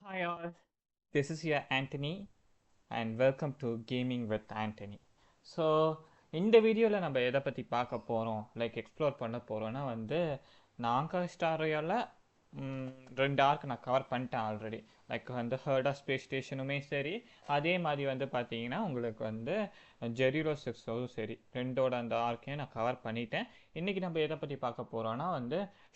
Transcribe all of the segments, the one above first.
Hi all, this is your Anthony and welcome to Gaming with Anthony. So இந்த வீடியோவில் நம்ம எதை பற்றி பார்க்க போகிறோம் எக்ஸ்ப்ளோர் பண்ண போகிறோன்னா நாங்கள் ஸ்டாரோயால் ரெண்டு ஆர்க் நான் கவர் பண்ணிட்டேன் ஆல்ரெடி. ஹர்டா ஸ்பேஸ் ஸ்டேஷனுமே சரி, அதே மாதிரி பார்த்தீங்கன்னா உங்களுக்கு ஜெரிரோ 6 சரி, ரெண்டோட அந்த ஆர்க்கையும் நான் கவர் பண்ணிட்டேன். இன்றைக்கி நம்ம எதை பற்றி பார்க்க போகிறோன்னா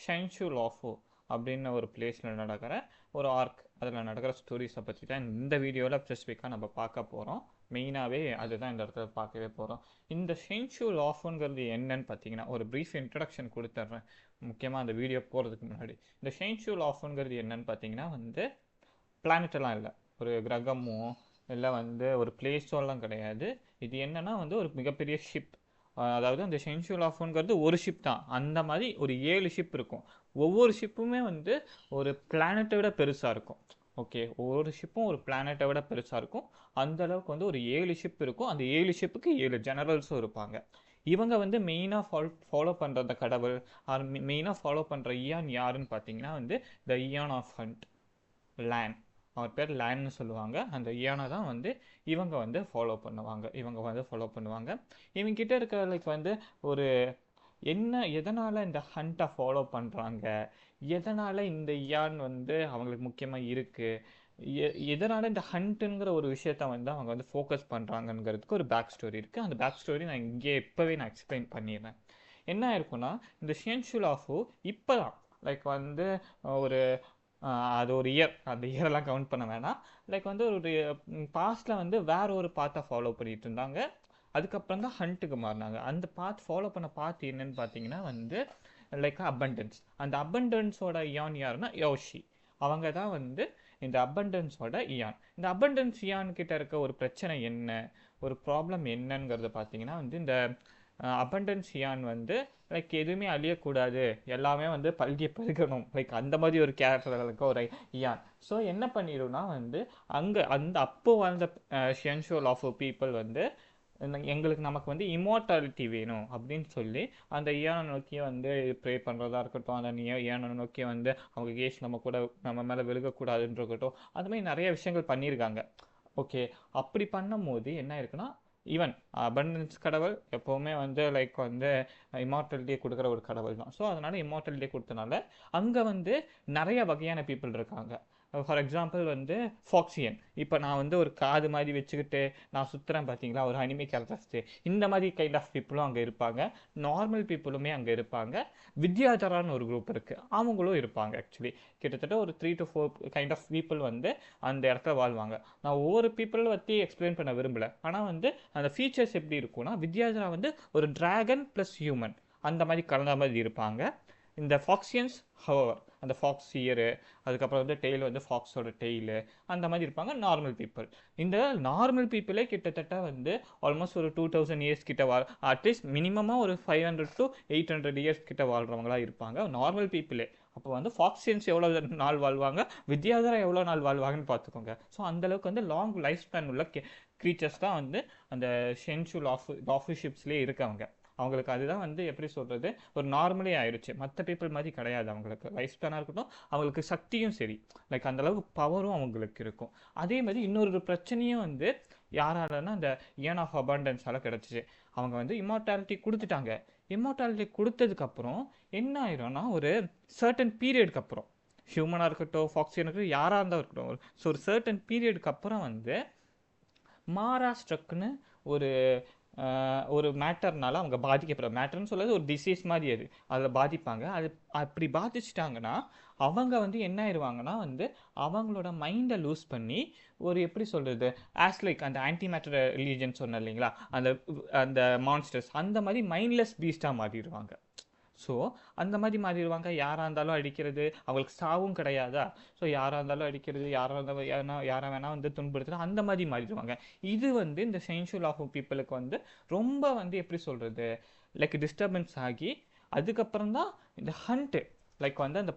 ஷைன்ஷூ லாஃபோ அப்படின்னு ஒரு பிளேஸில் நடக்கிற ஒரு ஆர்க், அதில் நடக்கிற ஸ்டோரிஸை பற்றி தான் இந்த வீடியோவில் ஸ்பெசிஃபிக்காக நம்ம பார்க்க போகிறோம். மெயினாகவே அதுதான் இந்த இடத்துல பார்க்கவே போகிறோம். இந்த ஷென்ஷூ லாஃபுங்கிறது என்னன்னு பார்த்தீங்கன்னா, ஒரு ப்ரீஃப் இன்ட்ரடக்ஷன் கொடுத்துட்றேன் முக்கியமாக அந்த வீடியோ போகிறதுக்கு முன்னாடி. இந்த ஷென்ஷூ லாஃபுங்கிறது என்னன்னு பார்த்தீங்கன்னா பிளானட்டெல்லாம் இல்லை, ஒரு கிரகமோ இல்லை ஒரு பிளேஸோலாம் கிடையாது. இது என்னன்னா ஒரு மிகப்பெரிய ஷிப். அதாவது அந்த ஷென்ஷூ லாஃபுங்கிறது ஒரு ஷிப் தான். அந்த மாதிரி ஒரு 7 ஷிப் இருக்கும். ஒவ்வொரு ஷிப்புமே ஒரு பிளானட்டை விட பெருசாக இருக்கும். ஓகே, ஒவ்வொரு ஷிப்பும் ஒரு பிளானட்டை விட பெருசாக இருக்கும். அந்த அளவுக்கு ஒரு 7 ஷிப் இருக்கும். அந்த 7 ஷிப்புக்கு 7 ஜெனரல்ஸும் இருப்பாங்க. இவங்க மெயினாக ஃபாலோ பண்ணுற அந்த கடவுள், மெயினாக ஃபாலோ பண்ணுற இயான் யாருன்னு பார்த்தீங்கன்னா த இயான் ஆஃப் ஹண்ட் லேன். அவர் பேர் லேன்னு சொல்லுவாங்க. அந்த இயானை தான் இவங்க ஃபாலோ பண்ணுவாங்க. இவங்க கிட்ட இருக்க ஒரு எதனால் இந்த ஹண்ட்டை ஃபாலோ பண்ணுறாங்க, எதனால் இந்த இயான் அவங்களுக்கு முக்கியமாக இருக்குது, எதனால் இந்த ஹண்ட்டுங்கிற ஒரு விஷயத்த அவங்க ஃபோக்கஸ் பண்ணுறாங்கங்கிறதுக்கு ஒரு பேக் ஸ்டோரி இருக்குது. அந்த பேக் ஸ்டோரி நான் இங்கே இப்போவே நான் எக்ஸ்பிளைன் பண்ணிடுறேன். என்ன இருக்குன்னா, இந்த ஷென்ஷூ லாஃபு இப்போ தான் ஒரு அது ஒரு இயர், அந்த இயரெல்லாம் கவுண்ட் பண்ண வேணாம். ஒரு பாஸ்டில் வேற ஒரு பாத்தை ஃபாலோ பண்ணிட்டு இருந்தாங்க. அதுக்கப்புறம் தான் ஹண்ட்டுக்கு மாறினாங்க. அந்த பாத் ஃபாலோ பண்ண பாத் என்னன்னு பார்த்தீங்கன்னா அபண்டன்ஸ். அந்த அபண்டன்ஸோட இயான் யாருன்னா யோஷி. அவங்க தான் இந்த அபண்டன்ஸோட இயான். இந்த அபண்டன்ஸ் இயான் கிட்ட இருக்க ஒரு பிரச்சனை என்ன, ஒரு ப்ராப்ளம் என்னங்கிறத பார்த்தீங்கன்னா இந்த அபண்டன்ஸ் இயான் எதுவுமே அழியக்கூடாது, எல்லாமே பல்கி பெருகணும், அந்த மாதிரி ஒரு கேரக்டர்களுக்கு ஒரு இயான். ஸோ என்ன பண்ணிடும்னா அங்கே அப்போ வாழ்ந்த ஷென்ஷூ லாஃபோ பீப்புள் எங்களுக்கு நமக்கு இம்மோர்டாலிட்டி வேணும் அப்படின்னு சொல்லி அந்த இயானை நோக்கி ப்ரே பண்ணுறதா இருக்கட்டும், அந்த இயானை நோக்கி அவங்க கேஸ் நம்ம மேலே விழுகக்கூடாதுன்னு இருக்கட்டும், அது மாதிரி நிறைய விஷயங்கள் பண்ணியிருக்காங்க. ஓகே, அப்படி பண்ணும் போது என்ன இருக்குன்னா, ஈவன் அபண்டன்ஸ் கடவுள் எப்போவுமே இம்மார்டாலிட்டியை கொடுக்குற ஒரு கடவுள் தான். ஸோ அதனால் இம்மார்டாலிட்டி கொடுத்தனால அங்கே நிறைய வகையான பீப்புள் இருக்காங்க. ஃபார் எக்ஸாம்பிள் ஃபாக்சியன். இப்போ நான் ஒரு காது மாதிரி வச்சுக்கிட்டு நான் சுற்றுறேன் பார்த்தீங்களா, ஒரு அனிமே கேரக்டர்ஸ்ட்டு, இந்த மாதிரி கைண்ட் ஆஃப் பீப்புளும் அங்கே இருப்பாங்க. நார்மல் பீப்புளுமே அங்கே இருப்பாங்க. வித்யாதரான்னு ஒரு குரூப் இருக்குது, அவங்களும் இருப்பாங்க. ஆக்சுவலி கிட்டத்தட்ட ஒரு 3 to 4 கைண்ட் ஆஃப் பீப்புள் அந்த இடத்துல வாழ்வாங்க. நான் ஒவ்வொரு பீப்புளை பற்றி எக்ஸ்பிளைன் பண்ண விரும்பலை. ஆனால் அந்த ஃபீச்சர்ஸ் எப்படி இருக்கும்னா, வித்யாதரா ஒரு டிராகன் ப்ளஸ் ஹியூமன் அந்த மாதிரி கலந்த மாதிரி இருப்பாங்க. இந்த ஃபாக்சியன்ஸ் ஹவர், அந்த ஃபாக்ஸ் இயரு, அதுக்கப்புறம் டெய்ல் ஃபாக்ஸோட டெய்லு, அந்த மாதிரி இருப்பாங்க நார்மல் பீப்புள். இந்த நார்மல் பீப்புளே கிட்டத்தட்ட ஆல்மோஸ்ட் ஒரு 2000 இயர்ஸ் கிட்ட அட்லீஸ்ட் மினிமமாக ஒரு 500 to 800 இயர்ஸ் கிட்ட வாழ்கிறவங்களா இருப்பாங்க நார்மல் பீப்புளே. அப்போ ஃபாக்சியன்ஸ் எவ்வளோ நாள் வாழ்வாங்க, வித்யாதரா எவ்வளோ நாள் வாழ்வாங்கன்னு பார்த்துக்கோங்க. ஸோ அந்தளவுக்கு லாங் லைஃப் ஸ்பேன் உள்ள க்ரீச்சர்ஸ் தான் அந்த ஷென்ஷூ லாஃபு ஷிப்ஸ்லேயே இருக்கவங்க. அவங்களுக்கு அதுதான் எப்படி சொல்கிறது, ஒரு நார்மலே ஆயிடுச்சு. மற்ற பீப்புள் மாதிரி கிடையாது. அவங்களுக்கு லைஃப் ஸ்பேனாக இருக்கட்டும், அவங்களுக்கு சக்தியும் சரி, அந்தளவுக்கு பவரும் அவங்களுக்கு இருக்கும். அதே மாதிரி இன்னொரு பிரச்சனையும் யாராலன்னா அந்த இயான் ஆஃப் அபண்டன்ஸால் கிடச்சிச்சு. அவங்க இம்மார்டாலிட்டி கொடுத்துட்டாங்க. இம்மார்டாலிட்டி கொடுத்ததுக்கப்புறம் என்ன ஆயிரும்னா, ஒரு சர்டன் பீரியடுக்கு அப்புறம், ஹியூமனாக இருக்கட்டும், ஃபாக்சியனாக இருக்கட்டும், யாராக இருந்தால் இருக்கட்டும், ஸோ ஒரு சர்டன் பீரியடுக்கு அப்புறம் மாராஸ்ட்ரக்குன்னு ஒரு மேட்டர்னால அவங்க பாதிக்கப்படுற மேட்டர்னு சொல்கிறது ஒரு டிசீஸ் மாதிரி. அதில் பாதிப்பாங்க. அது அப்படி பாதிச்சிட்டாங்கன்னா அவங்க என்ன ஆயிடுவாங்கன்னா அவங்களோட மைண்டை லூஸ் பண்ணி ஒரு எப்படி சொல்கிறது, அந்த ஆன்டி மேட்டர் ரிலீஜன் சொன்னேன் இல்லைங்களா, அந்த மான்ஸ்டர்ஸ் அந்த மாதிரி மைண்ட்லெஸ் பீஸ்டாக மாறிடுவாங்க. ஸோ அந்த மாதிரி மாறிடுவாங்க. யாராக இருந்தாலும் அடிக்கிறது, அவங்களுக்கு சாவும் கிடையாதா, ஸோ யாராக இருந்தாலும் அடிக்கிறது, யாராக இருந்தாலும் யாரை வேணால் துன்புறுத்துறது, அந்த மாதிரி மாறிடுவாங்க. இது இந்த ஷென்ஷூ லாஃபு பீப்புளுக்கு ரொம்ப எப்படி சொல்கிறது, டிஸ்டர்பன்ஸ் ஆகி அதுக்கப்புறம் தான் இந்த ஹண்ட்டு அந்த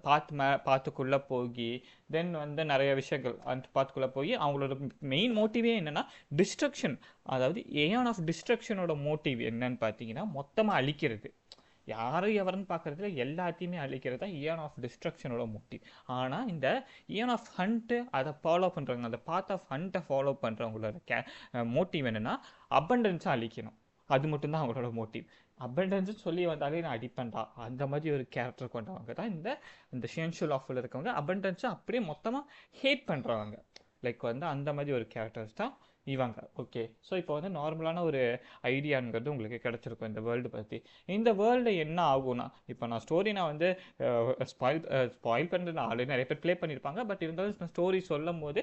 பாத்துக்குள்ளே போய் தென் நிறைய விஷயங்கள் அந்த பாத்துக்குள்ளே போய் அவங்களோட மெயின் மோட்டிவே என்னென்னா டிஸ்ட்ரக்ஷன். அதாவது ஏன் ஆஃப் டிஸ்ட்ரக்ஷனோட மோட்டிவ் என்னன்னு பார்த்தீங்கன்னா மொத்தமாக அழிக்கிறது. யாரும் எவருன்னு பார்க்குறதுல எல்லாத்தையுமே அழிக்கிறது தான் இயன் ஆஃப் டிஸ்ட்ரக்ஷனோட மோட்டிவ். ஆனால் இந்த இயன் ஆஃப் ஹண்ட்டு அதை ஃபாலோ பண்ணுறவங்க, அந்த பாத் ஆஃப் ஹண்ட்டை ஃபாலோ பண்ணுறவங்களோட மோட்டிவ் என்னென்னா அபண்டன்ஸாக அழிக்கணும். அது மட்டும்தான் அவங்களோட மோட்டிவ். அபண்டன்ஸ் சொல்லி வந்தாலே நான் அடிப்பேன்டா, அந்த மாதிரி ஒரு கேரக்டர் கொண்டவங்க தான் இந்த ஷேன்ஷுல் ஆஃபில் இருக்கவங்க. அபண்டன்ஸை அப்படியே மொத்தமாக ஹேட் பண்ணுறவங்க. லைக் வந்து அந்த மாதிரி ஒரு கேரக்டர்ஸ் தான் இவங்க. ஓகே, ஸோ இப்போ வந்து நார்மலான ஒரு ஐடியாங்கிறது உங்களுக்கு கிடச்சிருக்கும் இந்த வேர்ல்டு பற்றி. இந்த வேர்ல்டு என்ன ஆகும்னா, இப்போ நான் ஸ்டோரி நான் வந்து ஸ்பாயில் பண்ணுறது ஆல்ரெடி நிறைய பேர் ப்ளே பண்ணியிருப்பாங்க. பட் இருந்தாலும் நான் ஸ்டோரி சொல்லும் போது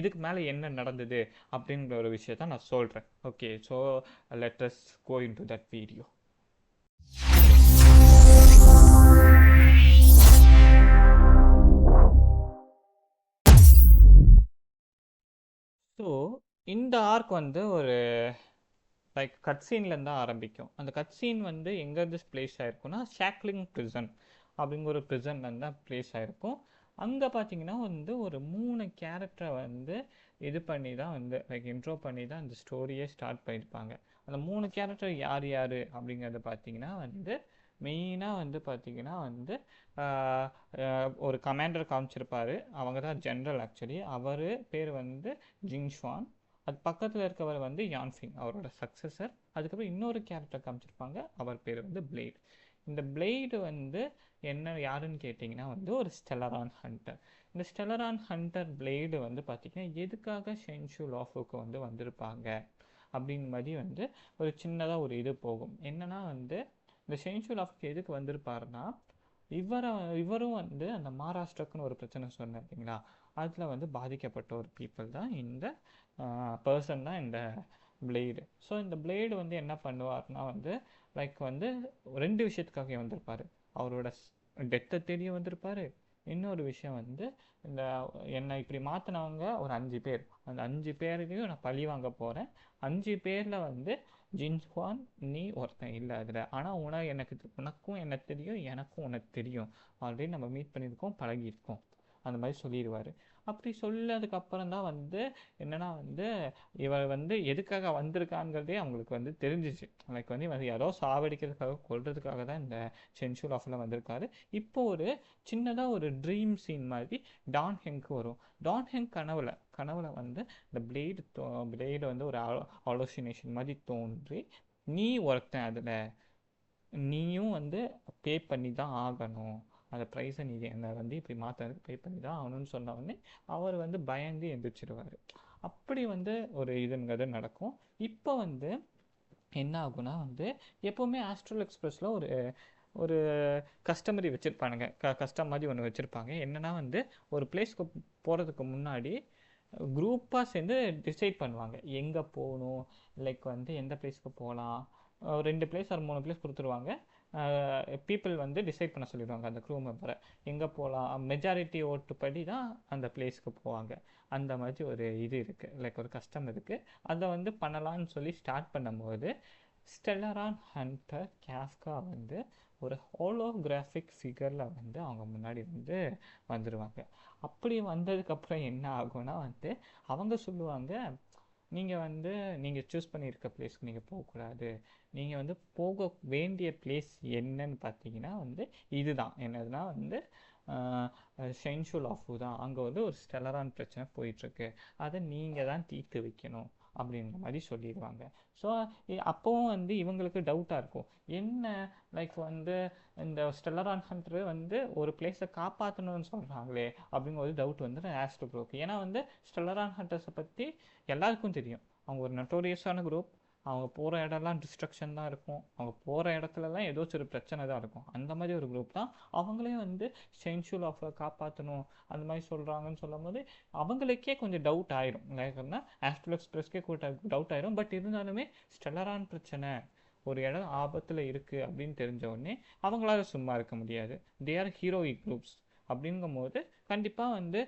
இதுக்கு மேலே என்ன நடந்தது அப்படிங்கிற ஒரு விஷயத்த நான் சொல்கிறேன். Okay, so let us go into that video. So இந்த ஆர்க் வந்து ஒரு லைக் கட் சீன்லேருந்து தான் ஆரம்பிக்கும். அந்த கட் சீன் வந்து எங்கேருந்து ப்ளேஸ் ஆகிருக்குன்னா ஷாக்லிங் ப்ரிசன் அப்படிங்கிற ஒரு ப்ரிசன்லேருந்து தான் ப்ளேஸ் ஆகிருக்கும். அங்கே பார்த்தீங்கன்னா வந்து ஒரு 3 கேரக்டரை வந்து இது பண்ணி தான் வந்து லைக் இன்ட்ரோ பண்ணி தான் அந்த ஸ்டோரியே ஸ்டார்ட் பண்ணியிருப்பாங்க. அந்த 3 கேரக்டர் யார் யார் அப்படிங்கிறத பார்த்தீங்கன்னா வந்து மெயினாக வந்து பார்த்தீங்கன்னா வந்து ஒரு கமாண்டர் காமிச்சிருப்பார். அவங்க தான் ஜென்ரல். ஆக்சுவலி அவர் பேர் வந்து ஜிங்ஷுவான். அது பக்கத்தில் இருக்கவர் வந்து யான்ஃபிங், அவரோட சக்ஸஸர். அதுக்கப்புறம் இன்னொரு கேரக்டர் காமிச்சிருப்பாங்க, அவர் பேர் வந்து பிளேட். இந்த பிளேடு வந்து என்ன யாருன்னு கேட்டிங்கன்னா வந்து ஒரு ஸ்டெலரான் ஹண்டர். இந்த ஸ்டெலரான் ஹண்டர் பிளேடு வந்து பார்த்திங்கன்னா எதுக்காக ஷென்ஷு லாஃபுக்கு வந்து வந்திருப்பாங்க அப்படின் மாதிரி வந்து ஒரு சின்னதாக ஒரு இது போகும். என்னென்னா வந்து இந்த ஷென்ஷு லாஃபுக்கு எதுக்கு வந்திருப்பாருன்னா, இவரும் வந்து அந்த மகாராஷ்டிராக்குன்னு ஒரு பிரச்சனை சொன்னேன் இல்லைங்களா, அதில் வந்து பாதிக்கப்பட்ட ஒரு பீப்புள் தான் இந்த பர்சன் தான் இந்த பிளேடு. ஸோ இந்த பிளேடு வந்து என்ன பண்ணுவார்னா வந்து லைக் வந்து 2 விஷயத்துக்காக வந்திருப்பார். அவரோட டெத்தை தெரிய வந்திருப்பார். இன்னொரு விஷயம் வந்து இந்த என்னை இப்படி மாற்றினவங்க ஒரு 5 பேர், அந்த 5 பேரையும் நான் பழி வாங்க போகிறேன். 5 பேரில் வந்து ஜின்ஹுவான் நீ ஒருத்தன் இல்லை அதில். ஆனால் உனக்கும் என்ன தெரியும், எனக்கும் உனக்கு தெரியும், ஆல்ரெடி நம்ம மீட் பண்ணியிருக்கோம், பழகியிருக்கோம், அந்த மாதிரி சொல்லிடுவார். அப்படி சொல்லதுக்கப்புறம் தான் வந்து என்னென்னா வந்து இவர் வந்து எதுக்காக வந்திருக்காங்கிறதே அவங்களுக்கு வந்து தெரிஞ்சிச்சு. லைக் வந்து இவர் யாரோ சாவடிக்கிறதுக்காக கொல்றதுக்காக தான் இந்த ஷென்ஷு லாஃபில் வந்திருக்காரு. இப்போ ஒரு சின்னதாக ஒரு ட்ரீம் சீன் மாதிரி டான் ஹெங்க்கு வரும். டான் ஹெங்க் கனவுல வந்து இந்த பிளேடு வந்து ஒரு ஆலோசினேஷன் மாதிரி தோன்றி, நீ ஒருத்தன் அதில், நீயும் வந்து பே பண்ணி தான் ஆகணும், அந்த ப்ரைஸை நீ என்னை வந்து இப்படி மாற்றுறதுக்கு பே பண்ணி தான் ஆகணும்னு சொன்ன உடனே அவர் வந்து பயந்து எந்திரிச்சிடுவார். அப்படி வந்து ஒரு இதுங்கிறது நடக்கும். இப்போ வந்து என்ன ஆகுனா வந்து எப்போவுமே ஆஸ்ட்ரல் எக்ஸ்பிரஸில் ஒரு கஸ்டமரி வச்சுருப்பானுங்க, கஸ்டம் மாதிரி ஒன்று வச்சுருப்பாங்க. என்னென்னா வந்து ஒரு பிளேஸ்க்கு போகிறதுக்கு முன்னாடி குரூப்பாக சேர்ந்து டிசைட் பண்ணுவாங்க எங்கே போகணும், லைக் வந்து எந்த பிளேஸ்க்கு போகலாம். 2 பிளேஸ் ஒரு 3 பிளேஸ் கொடுத்துருவாங்க. பீப்புள் வந்து டிசைட் பண்ண சொல்லிடுவாங்க அந்த க்ரூ மெம்பரை எங்கே போகலாம். மெஜாரிட்டி ஓட்டுப்படி தான் அந்த பிளேஸ்க்கு போவாங்க. அந்த மாதிரி ஒரு இது இருக்குது, லைக் ஒரு கஷ்டம் இருக்குது. அதை வந்து பண்ணலான்னு சொல்லி ஸ்டார்ட் பண்ணும்போது ஸ்டெலரான் ஹண்டர் கேஃப்கா வந்து ஒரு ஹோலோகிராஃபிக் ஃபிகரில் வந்து அவங்க முன்னாடி வந்து வந்துடுவாங்க. அப்படி வந்ததுக்கப்புறம் என்ன ஆகும்னா வந்து அவங்க சொல்லுவாங்க, நீங்கள் சூஸ் பண்ணியிருக்க பிளேஸ்க்கு நீங்கள் போகக்கூடாது, நீங்கள் வந்து போக வேண்டிய பிளேஸ் என்னன்னு பார்த்தீங்கன்னா வந்து இதுதான். என்னதுன்னா வந்து ஷென்ஷு லாஃபு தான். அங்கே வந்து ஒரு ஸ்டெலரான் பிரச்சனை போயிட்டுருக்கு, அதை நீங்கள் தான் தீர்த்து வைக்கணும் அப்படின்ற மாதிரி சொல்லிடுவாங்க. ஸோ அப்போவும் வந்து இவங்களுக்கு டவுட்டாக இருக்கும், என்ன லைக் வந்து இந்த ஸ்டெலரான் ஹண்டர் வந்து ஒரு பிளேஸை காப்பாற்றணும்னு சொல்கிறாங்களே அப்படிங்கிற ஒரு டவுட் வந்து ஆஸ்ட்ரோ ப்ரோக்கு. ஏன்னா வந்து ஸ்டெலரான் ஹண்டர்ஸை பற்றி எல்லாருக்கும் தெரியும், அவங்க ஒரு நோட்டோரியஸான குரூப். அவங்க போகிற இடம்லாம் டிஸ்ட்ரக்ஷன் தான் இருக்கும், அவங்க போகிற இடத்துலலாம் ஏதோ ஒரு பிரச்சனை தான் இருக்கும். அந்த மாதிரி ஒரு குரூப் தான். அவங்களே வந்து ஷென்ஷு லாஃபை காப்பாற்றணும் அந்த மாதிரி சொல்கிறாங்கன்னு சொல்லும் போது அவங்களுக்கே கொஞ்சம் டவுட் ஆயிரும். லைக்னா ஆஸ்ட்ரல் எக்ஸ்பிரஸ்க்கே டவுட் ஆயிரும். பட் இருந்தாலுமே ஸ்டெலரான் பிரச்சனை, ஒரு இடம் ஆபத்தில் இருக்குது அப்படின்னு தெரிஞ்ச உடனே அவங்களால சும்மா இருக்க முடியாது. They are heroic groups. அப்படிங்கும்போது கண்டிப்பாக வந்து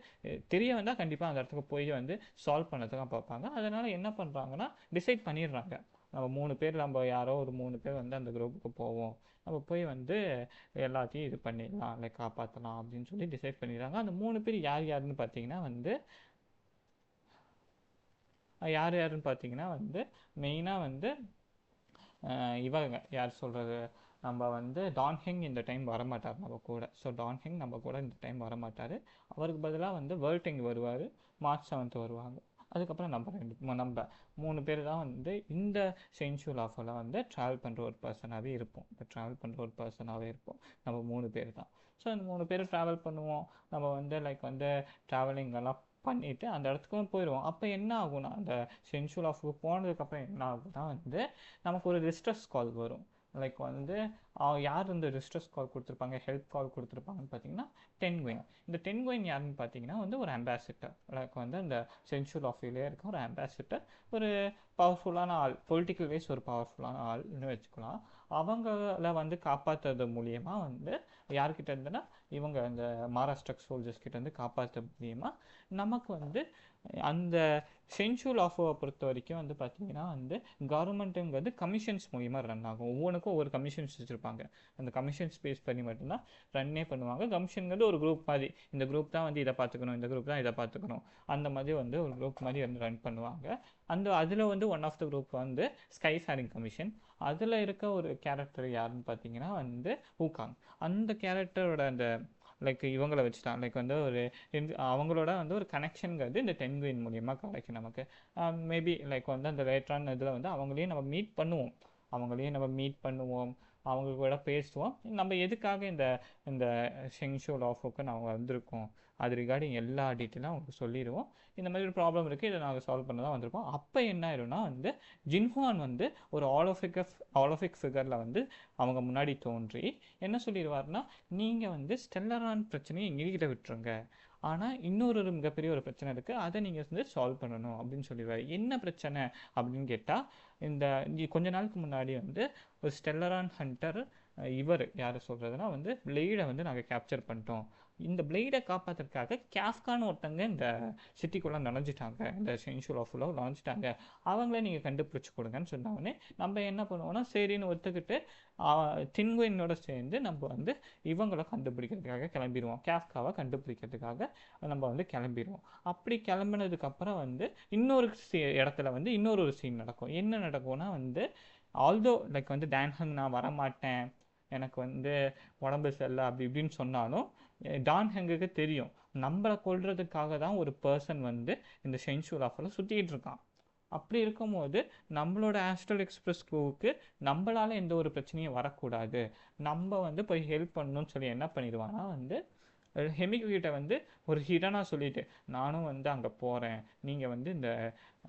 தெரிய வந்தால் கண்டிப்பாக அந்த இடத்துக்கு போய் வந்து சால்வ் பண்ணதுக்காக பார்ப்பாங்க. அதனால் என்ன பண்ணுறாங்கன்னா டிசைட் பண்ணிடுறாங்க, நம்ம 3 பேர், நம்ம யாரோ ஒரு 3 பேர் வந்து அந்த குரூப்புக்கு போவோம், நம்ம போய் வந்து எல்லாத்தையும் இது பண்ணிடலாம், லைக் காப்பாற்றலாம் அப்படின்னு சொல்லி டிசைட் பண்ணிடுறாங்க. அந்த 3 பேர் யாருன்னு பார்த்தீங்கன்னா வந்து மெயினாக வந்து இவங்க யார் சொல்கிறது, நம்ம வந்து டான்ஹெங் இந்த டைம் வரமாட்டார் நம்ம கூட. ஸோ டான்ஹெங் நம்ம கூட இந்த டைம் வரமாட்டார். அவருக்கு பதிலாக வந்து வேர்ல்டிங் வருவார், மார்ச் 7 வருவாங்க. அதுக்கப்புறம் நம்ம 3 பேர் தான் வந்து இந்த சென்சுவல் ஆஃபில் வந்து ட்ராவல் பண்ணுற ஒரு பர்சனாகவே இருப்போம். இப்போ ட்ராவல் பண்ணுற ஒரு பர்சனாகவே இருப்போம் நம்ம 3 பேர் தான். ஸோ அந்த 3 பேர் ட்ராவல் பண்ணுவோம். நம்ம வந்து லைக் வந்து ட்ராவலிங் எல்லாம் பண்ணிவிட்டு அந்த இடத்துக்கும் போயிடுவோம். அப்போ என்ன ஆகும்னா அந்த சென்சுவல் ஆஃப் போனதுக்கப்புறம் என்ன ஆகும்னா வந்து நமக்கு ஒரு டிஸ்ட்ரெஸ் கால் வரும். லைக் வந்து யார் இந்த டிஸ்ட்ரெஸ் கால் கொடுத்துருப்பாங்க, ஹெல்ப் கால் கொடுத்துருப்பாங்கன்னு பார்த்தீங்கன்னா டென்குயின். இந்த டென்குயின் யாருன்னு பார்த்தீங்கன்னா வந்து ஒரு அம்பாசிடர். லைக் வந்து அந்த சென்சுவல் ஆஃபீலே இருக்க ஒரு அம்பாசிடர், ஒரு பவர்ஃபுல்லான ஆள், பொலிட்டிக்கல் வைஸ் ஒரு பவர்ஃபுல்லான ஆள்னு வச்சுக்கலாம். அவங்கள வந்து காப்பாற்றுறது மூலியமாக வந்து யார்கிட்ட இருந்துன்னா இவங்க இந்த மகாராஷ்டிரா சோல்ஜர்ஸ் கிட்ட இருந்து காப்பாற்ற மூலியமாக நமக்கு வந்து அந்த சென்சுவல் ஆஃபோவை பொறுத்த வரைக்கும் வந்து பார்த்தீங்கன்னா வந்து கவர்மெண்ட்டுங்கிறது கமிஷன்ஸ் மூலிமா ரன் ஆகும். ஒவ்வொன்றுக்கும் ஒவ்வொரு கமிஷன்ஸ் வச்சுருப்பாங்க. அந்த கமிஷன்ஸ் பேஸ் பண்ணி மட்டும்தான் ரன்னே பண்ணுவாங்க. கமிஷனுங்கிறது ஒரு குரூப் மாதிரி, இந்த குரூப் தான் வந்து இதை பார்த்துக்கணும், இந்த குரூப் தான் இதை பார்த்துக்கணும், அந்த மாதிரி வந்து ஒரு குரூப் மாதிரி வந்து ரன் பண்ணுவாங்க. அதில் வந்து ஒன் ஆஃப் த குரூப் வந்து ஸ்கை ஃபேரிங் கமிஷன். அதில் இருக்க ஒரு கேரக்டர் யாருன்னு பார்த்தீங்கன்னா வந்து ஊகாங். அந்த கேரக்டரோட அந்த லைக் இவங்கள வச்சு தான் லைக் வந்து ஒரு அவங்களோட வந்து ஒரு கனெக்ஷனுங்கிறது இந்த டென்குயின் மூலியமாக கிடைக்கும் நமக்கு. மேபி லைக் வந்து அந்த லேட்டரான இதில் வந்து அவங்களையும் நம்ம மீட் பண்ணுவோம், அவங்க கூட பேசுவோம். நம்ம எதுக்காக இந்த இந்த சென்சுவல் ஆஃபுக்கு நாங்கள் வந்திருக்கோம், அது ரிகார்டிங் எல்லா டீட்டெயிலும் அவங்களுக்கு சொல்லிடுவோம். இந்த மாதிரி ஒரு ப்ராப்ளம் இருக்குது, இதை நாங்கள் சால்வ் பண்ண தான் வந்திருக்கோம். அப்போ என்ன ஆயிரும்னா வந்து ஜின்ஹுவான் வந்து ஒரு ஆலோஃபிக் ஃபிகரில் வந்து அவங்க முன்னாடி தோன்றி என்ன சொல்லிடுவார்னா, நீங்கள் வந்து ஸ்டெல்லரான் பிரச்சனையை எங்ககிட்ட விட்டுருங்க, ஆனால் இன்னொரு மிகப்பெரிய ஒரு பிரச்சனை இருக்குது, அதை நீங்கள் வந்து சால்வ் பண்ணணும் அப்படின்னு சொல்லிடுவார். என்ன பிரச்சனை அப்படின்னு கேட்டால், இந்த கொஞ்ச நாளுக்கு முன்னாடி வந்து ஒரு ஸ்டெல்லரான் ஹண்டர், இவர் யார் சொல்கிறதுனா வந்து பிளேடை வந்து நாங்கள் கேப்சர் பண்ணிட்டோம், இந்த பிளேடை காப்பாற்றுறதுக்காக கேஃப்கான்னு ஒருத்தங்க இந்த சிட்டிக்குள்ளே நுழைஞ்சிட்டாங்க, இந்த சென்சுவல் ஆஃபுல்லாக நுழைஞ்சிட்டாங்க, அவங்களே நீங்கள் கண்டுபிடிச்சி கொடுங்கன்னு சொன்னோடனே நம்ம என்ன பண்ணுவோம்னா சரின்னு ஒத்துக்கிட்டு டின்குயினோட சேர்ந்து நம்ம வந்து இவங்களை கண்டுபிடிக்கிறதுக்காக கிளம்பிடுவோம், கேஃப்காவை கண்டுபிடிக்கிறதுக்காக நம்ம வந்து கிளம்பிடுவோம். அப்படி கிளம்பினதுக்கப்புறம் வந்து இன்னொரு இடத்துல வந்து இன்னொரு சீன் நடக்கும். என்ன நடக்கும்னா வந்து ஆல்தோ லைக் வந்து டான்ஹங் நான் வரமாட்டேன், எனக்கு வந்து உடம்பு சரியில்லை அப்படி இப்படின்னு சொன்னாலும் டான்ஹங்குக்கு தெரியும் நம்மளை கொல்றதுக்காக தான் ஒரு பர்சன் வந்து இந்த சென்சுவல் ஆஃபில் சுற்றிக்கிட்டு இருக்கான். அப்படி இருக்கும்போது நம்மளோட ஆஸ்ட்ரல் எக்ஸ்பிரஸ் க்ரூவுக்கு நம்மளால் எந்த ஒரு பிரச்சனையும் வரக்கூடாது, நம்ம வந்து போய் ஹெல்ப் பண்ணணும்னு சொல்லி என்ன பண்ணிடுவான்னா வந்து ஹெமிக்கு கிட்ட வந்து ஒரு ஹிடனாக சொல்லிட்டு நானும் வந்து அங்கே போகிறேன், நீங்கள் வந்து இந்த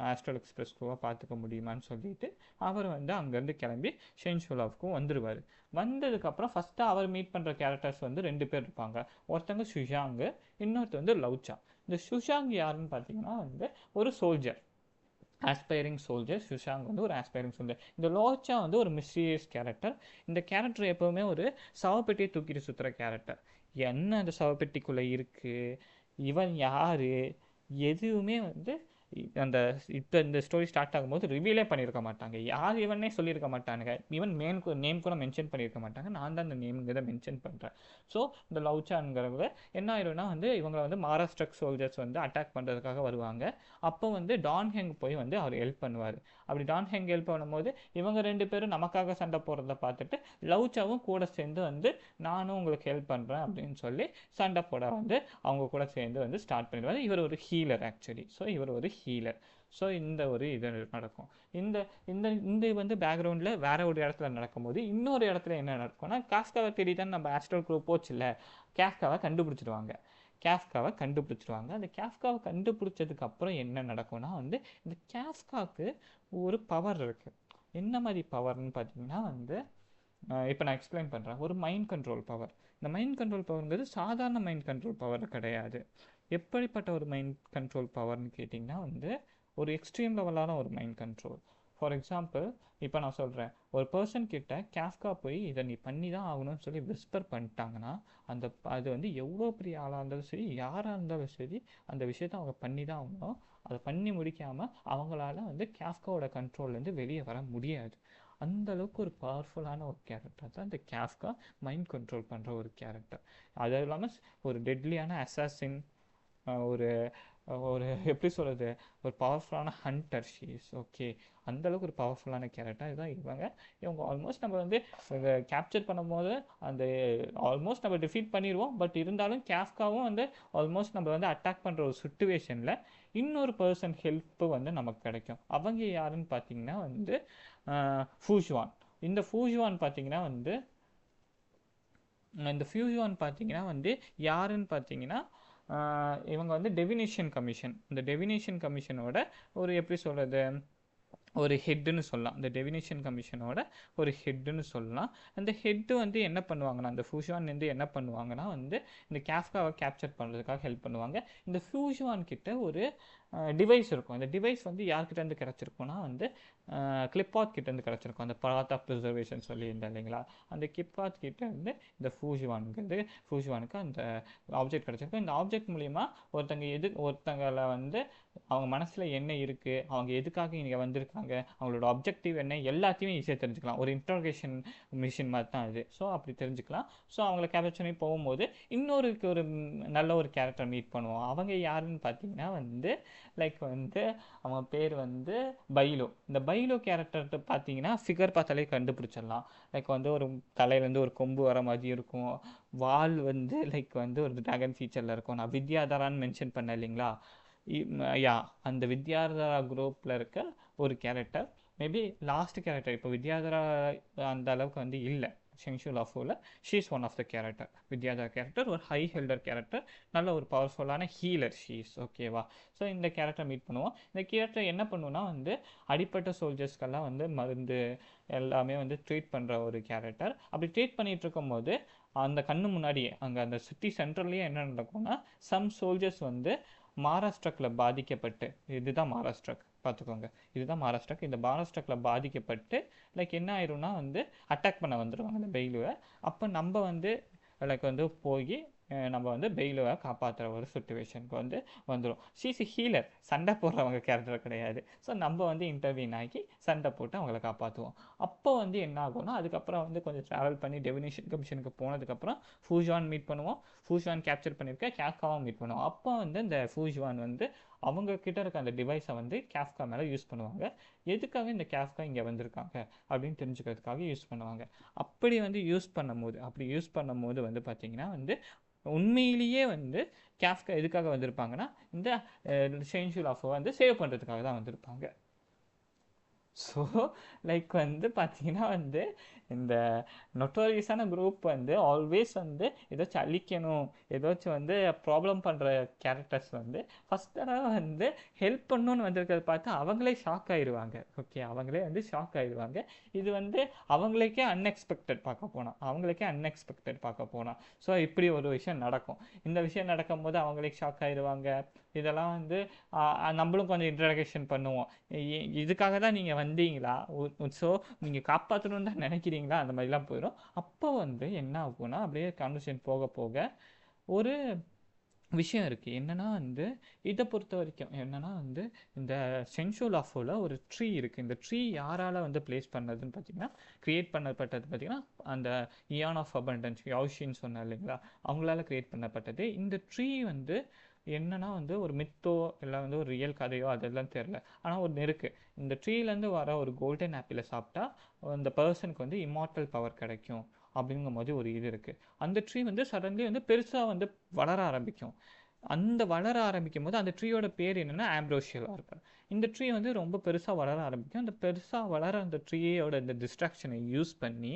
ஆஸ்ட்ரல் எக்ஸ்பிரஸ் க்ரூவை பார்த்துக்க முடியுமான்னு சொல்லிட்டு அவர் வந்து அங்கேருந்து கிளம்பி சென்சுவலாவுக்கும் வந்துடுவார். வந்ததுக்கப்புறம் ஃபஸ்ட்டு அவர் மீட் பண்ணுற கேரக்டர்ஸ் வந்து 2 பேர் இருப்பாங்க. ஒருத்தங்க சுஷாங்கு, இன்னொருத்தர் வந்து லவ்ச்சா. இந்த சுஷாங் யாருன்னு பார்த்தீங்கன்னா வந்து ஒரு சோல்ஜர், ஆஸ்பைரிங் சோல்ஜர். சுஷாங் வந்து ஒரு ஆஸ்பைரிங் சோல்ஜர். இந்த லோச்சா வந்து ஒரு மிஸ்டீரியஸ் கேரக்டர். இந்த கேரக்டர் எப்போவுமே ஒரு சவப்பெட்டியை தூக்கிட்டு சுற்றுற கேரக்டர். என்ன அந்த சவப்பெட்டிக்குள்ளே இருக்குது, இவன் யார், எதுவுமே வந்து அந்த இப்போ இந்த ஸ்டோரி ஸ்டார்ட் ஆகும்போது ரிவீலே பண்ணியிருக்க மாட்டாங்க, யார் இவனே சொல்லியிருக்க மாட்டானுங்க, ஈவன் நேம் கூட மென்ஷன் பண்ணியிருக்க மாட்டாங்க. நான் தான் அந்த நேம்ங்கிறத மென்ஷன் பண்ணுறேன். ஸோ இந்த லவ்ச்சான்கிறவங்க என்ன ஆயிரும்னா வந்து இவங்களை வந்து மகாராஷ்டிரா சோல்ஜர்ஸ் வந்து அட்டாக் பண்ணுறதுக்காக வருவாங்க. அப்போ வந்து டான்ஹெங் போய் வந்து அவர் ஹெல்ப் பண்ணுவார். அப்படி டான்ஹெங் ஹெல்ப் பண்ணும்போது இவங்க 2 பேரும் நமக்காக சண்டை போடுறத பார்த்துட்டு லவ்ச்சாவும் கூட சேர்ந்து வந்து நானும் உங்களுக்கு ஹெல்ப் பண்ணுறேன் அப்படின்னு சொல்லி சண்டை போட வந்து அவங்க கூட சேர்ந்து வந்து ஸ்டார்ட் பண்ணிடுவார். இவர் ஒரு ஹீலர் ஆக்சுவலி. ஸோ இவர் ஒரு ஹீலர். ஸோ இந்த ஒரு இது நடக்கும். இந்த இந்த இந்த வந்து பேக்ரவுண்டில் வேற ஒரு இடத்துல நடக்கும்போது இன்னொரு இடத்துல என்ன நடக்கும்னா, காஃப்காவை தேடி தான் நம்ம ஆஸ்ட்ரல் குரூப் போச்சுல்ல, கேஃப்காவை கண்டுபிடிச்சிடுவாங்க. அந்த கேஃப்காவை கண்டுபிடிச்சதுக்கு அப்புறம் என்ன நடக்கும்னா வந்து இந்த கேஃப்காவுக்கு ஒரு பவர் இருக்குது. என்ன மாதிரி பவர்னு பார்த்தீங்கன்னா வந்து இப்போ நான் எக்ஸ்பிளைன் பண்ணுறேன். ஒரு மைண்ட் கண்ட்ரோல் பவர். இந்த மைண்ட் கண்ட்ரோல் பவருங்கிறது சாதாரண மைண்ட் கண்ட்ரோல் பவர் கிடையாது. எப்படிப்பட்ட ஒரு மைண்ட் கண்ட்ரோல் பவர்னு கேட்டிங்கன்னா வந்து ஒரு எக்ஸ்ட்ரீம் லெவலான ஒரு மைண்ட் கண்ட்ரோல். ஃபார் எக்ஸாம்பிள் இப்போ நான் சொல்கிறேன், ஒரு பர்சன் கிட்ட கேஃப்கா போய் இதை நீ பண்ணி தான் ஆகணும்னு சொல்லி விஸ்பர் பண்ணிட்டாங்கன்னா அது வந்து எவ்வளோ பெரிய ஆளாக இருந்தாலும் சரி, யாராக இருந்தாலும் சரி, அந்த விஷயத்த அவங்க பண்ணி தான் ஆகணும். அதை பண்ணி முடிக்காமல் அவங்களால வந்து கேஃப்காவோட கண்ட்ரோல்லேருந்து வெளியே வர முடியாது. அந்த அளவுக்கு ஒரு பவர்ஃபுல்லான ஒரு கேரக்டர் தான் இந்த கேஃப்கா. மைண்ட் கண்ட்ரோல் பண்ணுற ஒரு கேரக்டர். அது இல்லாமல் ஒரு டெட்லியான அசாசின், ஒரு ஒரு எப்படி சொல்கிறது, ஒரு பவர்ஃபுல்லான ஹண்டர் ஷீஸ். ஓகே, அந்தளவுக்கு ஒரு பவர்ஃபுல்லான கேரக்டர் இதுதான் இவங்க ஆல்மோஸ்ட் நம்ம வந்து கேப்சர் பண்ணும்போது அந்த ஆல்மோஸ்ட் நம்ம டிஃபீட் பண்ணிடுவோம். பட் இருந்தாலும் கேஃப்காவும் வந்து ஆல்மோஸ்ட் நம்ம வந்து அட்டாக் பண்ணுற ஒரு சுச்சுவேஷனில் இன்னொரு பர்சன் ஹெல்ப்பு வந்து நமக்கு கிடைக்கும். அவங்க யாருன்னு பார்த்தீங்கன்னா வந்து ஃபூஜ்வான். இந்த ஃபூஜ்வான் பார்த்தீங்கன்னா வந்து வந்து யாருன்னு பார்த்தீங்கன்னா இவங்க வந்து டெவினேஷன் கமிஷன். இந்த டெவினேஷன் கமிஷனோட ஒரு எப்படி சொல்கிறது, ஒரு ஹெட்டுன்னு சொல்லலாம். இந்த டெவினேஷன் கமிஷனோட ஒரு ஹெட்டுன்னு சொல்லலாம். அந்த ஹெட்டு வந்து என்ன பண்ணுவாங்கன்னா, அந்த ஃபியூஜுவான் வந்து என்ன பண்ணுவாங்கன்னா வந்து இந்த கேஃப்காவை கேப்சர் பண்ணுறதுக்காக ஹெல்ப் பண்ணுவாங்க. இந்த ஃபியூஜுவான் கிட்ட ஒரு டிவைஸ் இருக்கும். அந்த டிவைஸ் வந்து யார்கிட்டேருந்து கிடச்சிருக்கும்னா வந்து கிளிப்பாத் கிட்டேருந்து கிடச்சிருக்கும். அந்த பாத் ஆஃப் ப்ரிசர்வேஷன் சொல்லியிருந்தேன் இல்லைங்களா, அந்த கிளிப்பாத் கிட்ட வந்து இந்த ஃபியூஜுவானுக்கு அந்த ஆப்ஜெக்ட் கிடச்சிருக்கும். இந்த ஆப்ஜெக்ட் மூலிமா ஒருத்தங்களை வந்து அவங்க மனசில் என்ன இருக்குது, அவங்க எதுக்காக இங்கே வந்திருக்காங்க, அவங்களோட அப்ஜெக்டிவ் என்ன, எல்லாத்தையுமே ஈஸியாக தெரிஞ்சுக்கலாம். ஒரு இன்ட்ரோகேஷன் மிஷின் மாதிரி தான் இது. ஸோ அப்படி தெரிஞ்சுக்கலாம். ஸோ அவங்கள கேப்சர் பண்ணி போகும்போது ஒரு நல்ல ஒரு கேரக்டர் மீட் பண்ணுவோம். அவங்க யாருன்னு பார்த்தீங்கன்னா வந்து லைக் வந்து அவங்க பேர் வந்து பைலோ. இந்த பைலோ கேரக்டர் பார்த்தீங்கன்னா ஃபிகர் பார்த்தாலே கண்டுபிடிச்சிடலாம். லைக் வந்து ஒரு தலையிலேருந்து ஒரு கொம்பு வர மாதிரி இருக்கும். வால் வந்து லைக் வந்து ஒரு ட்ராகன் ஃபீச்சரில் இருக்கும். நான் வித்யாதரான்னு மென்ஷன் பண்ணேன் இல்லைங்களா, யா அந்த வித்யாதரா குரூப்பில் இருக்க ஒரு கேரக்டர். Maybe last character. இப்போ வித்யாதரா அந்த அளவுக்கு வந்து இல்லை ஷெங்ஷு லாஃபோவில். She's one of the character. Vidyadhara character ஒரு ஹை ஹெல்டர் கேரக்டர், நல்ல ஒரு பவர்ஃபுல்லான ஹீலர் ஷீஸ். ஓகேவா. ஸோ இந்த கேரக்டர் மீட் பண்ணுவோம். இந்த கேரக்டர் என்ன பண்ணுவோன்னா வந்து அடிப்பட்ட சோல்ஜர்ஸ்க்கெல்லாம் வந்து மருந்து எல்லாமே வந்து ட்ரீட் பண்ணுற ஒரு கேரக்டர். அப்படி ட்ரீட் பண்ணிகிட்டு இருக்கும்போது அந்த கண்ணு முன்னாடியே அங்கே அந்த சிட்டி சென்ட்ரல்லையே என்ன நடக்கும்னா, சம் சோல்ஜர்ஸ் வந்து மகாராஷ்டிராக்கில் பாதிக்கப்பட்டு, இதுதான் மகாராஷ்டிராக் பார்த்துக்கோங்க, இதுதான் மகாராஷ்டிராக். இந்த மகாராஷ்டிராக்கில் பாதிக்கப்பட்டு லைக் என்ன ஆயிரும்னா வந்து அட்டாக் பண்ண வந்துடுவாங்க அந்த பெயிலுவை. அப்போ நம்ம வந்து லைக் வந்து போய் நம்ம வந்து பெயிலுவை காப்பாற்றுற ஒரு சுச்சுவேஷனுக்கு வந்து வந்துடும். ஷீஸ் ஹீலர், சண்டை போடுறவங்க கேரக்டர் கிடையாது. ஸோ நம்ம வந்து இன்டர்வியூன் ஆகி சண்டை போட்டு அவங்கள காப்பாற்றுவோம். அப்போ வந்து என்ன ஆகும்னா, அதுக்கப்புறம் வந்து கொஞ்சம் ட்ராவல் பண்ணி டெவினேஷன் கமிஷனுக்கு போனதுக்கப்புறம் ஃபூஜுவான் மீட் பண்ணுவோம். ஃபூஜுவான் கேப்சர் பண்ணியிருக்க கேஃப்காவும் மீட் பண்ணுவோம். அப்போ வந்து இந்த ஃபூஜுவான் வந்து அவங்க கிட்ட இருக்க அந்த டிவைஸை வந்து கேஃப்கா மேலே யூஸ் பண்ணுவாங்க. எதுக்காக இந்த கேஃப்கா இங்கே வந்திருக்காங்க அப்படின்னு தெரிஞ்சுக்கிறதுக்காக யூஸ் பண்ணுவாங்க. அப்படி யூஸ் பண்ணும்போது வந்து பார்த்தீங்கன்னா வந்து உண்மையிலேயே வந்து கேஃப்கா எதுக்காக வந்திருப்பாங்கன்னா, இந்த ஷெங்ஷு லாஃபோவை வந்து சேவ் பண்ணுறதுக்காக தான் வந்திருப்பாங்க. ஸோ லைக் வந்து பார்த்தீங்கன்னா வந்து இந்த நொட்டோரியஸான குரூப் வந்து ஆல்வேஸ் வந்து ஏதாச்சும் அழிக்கணும், ஏதாச்சும் வந்து ப்ராப்ளம் பண்ணுற கேரக்டர்ஸ் வந்து ஃபஸ்ட் தடவை வந்து ஹெல்ப் பண்ணணுன்னு வந்திருக்கிறத பார்த்து அவங்களே ஷாக் ஆயிடுவாங்க. ஓகே, அவங்களே வந்து ஷாக் ஆயிடுவாங்க. இது வந்து அவங்களுக்கே அன்எக்ஸ்பெக்டட் பார்க்க போனால். ஸோ இப்படி ஒரு விஷயம் நடக்கும். இந்த விஷயம் நடக்கும்போது அவங்களே ஷாக் ஆயிடுவாங்க. இதெல்லாம் வந்து நம்மளும் கொஞ்சம் இன்ட்ரடக்ஷன் பண்ணுவோம். இதுக்காக தான் நீங்கள் வந்தீங்களா, ஸோ நீங்கள் காப்பாற்றணுன்னு தான் நினைக்கிறீங்களா, அந்த மாதிரிலாம் போயிடும். அப்போ வந்து என்ன ஆகும்னா, அப்படியே கான்வர்சேஷன் போக போக ஒரு விஷயம் இருக்குது. என்னென்னா வந்து இதை பொறுத்த வரைக்கும் என்னென்னா வந்து இந்த ஷெங்ஷு லாஃபோவில் ஒரு ட்ரீ இருக்குது. இந்த ட்ரீ யாரால் வந்து பிளேஸ் பண்ணதுன்னு பார்த்தீங்கன்னா, க்ரியேட் பண்ணப்பட்டது பார்த்தீங்கன்னா அந்த இயான் ஆஃப் அபண்டன்ஸ் யாஷின்னு சொன்னார் இல்லைங்களா, அவங்களால க்ரியேட் பண்ணப்பட்டது. இந்த ட்ரீ வந்து என்னன்னா வந்து ஒரு மித்தோ இல்லை வந்து ஒரு ரியல் கதையோ அதெல்லாம் தெரில. ஆனால் ஒன்று இருக்குது, இந்த ட்ரீலேருந்து வர ஒரு கோல்டன் ஆப்பிளை சாப்பிட்டா அந்த பர்சனுக்கு வந்து இம்மார்டல் பவர் கிடைக்கும் அப்படிங்கும் போது ஒரு இது இருக்குது. அந்த ட்ரீ வந்து சடன்லி வந்து பெருசாக வந்து வளர ஆரம்பிக்கும். அந்த வளர ஆரம்பிக்கும் போது அந்த ட்ரீயோட பேர் என்னென்னா ஆம்ப்ரோஷியல் ஆர்பர். இந்த ட்ரீ வந்து ரொம்ப பெருசாக வளர ஆரம்பிக்கும். அந்த பெருசாக வளர அந்த ட்ரீயோட இந்த டிஸ்ட்ராக்ஷனை யூஸ் பண்ணி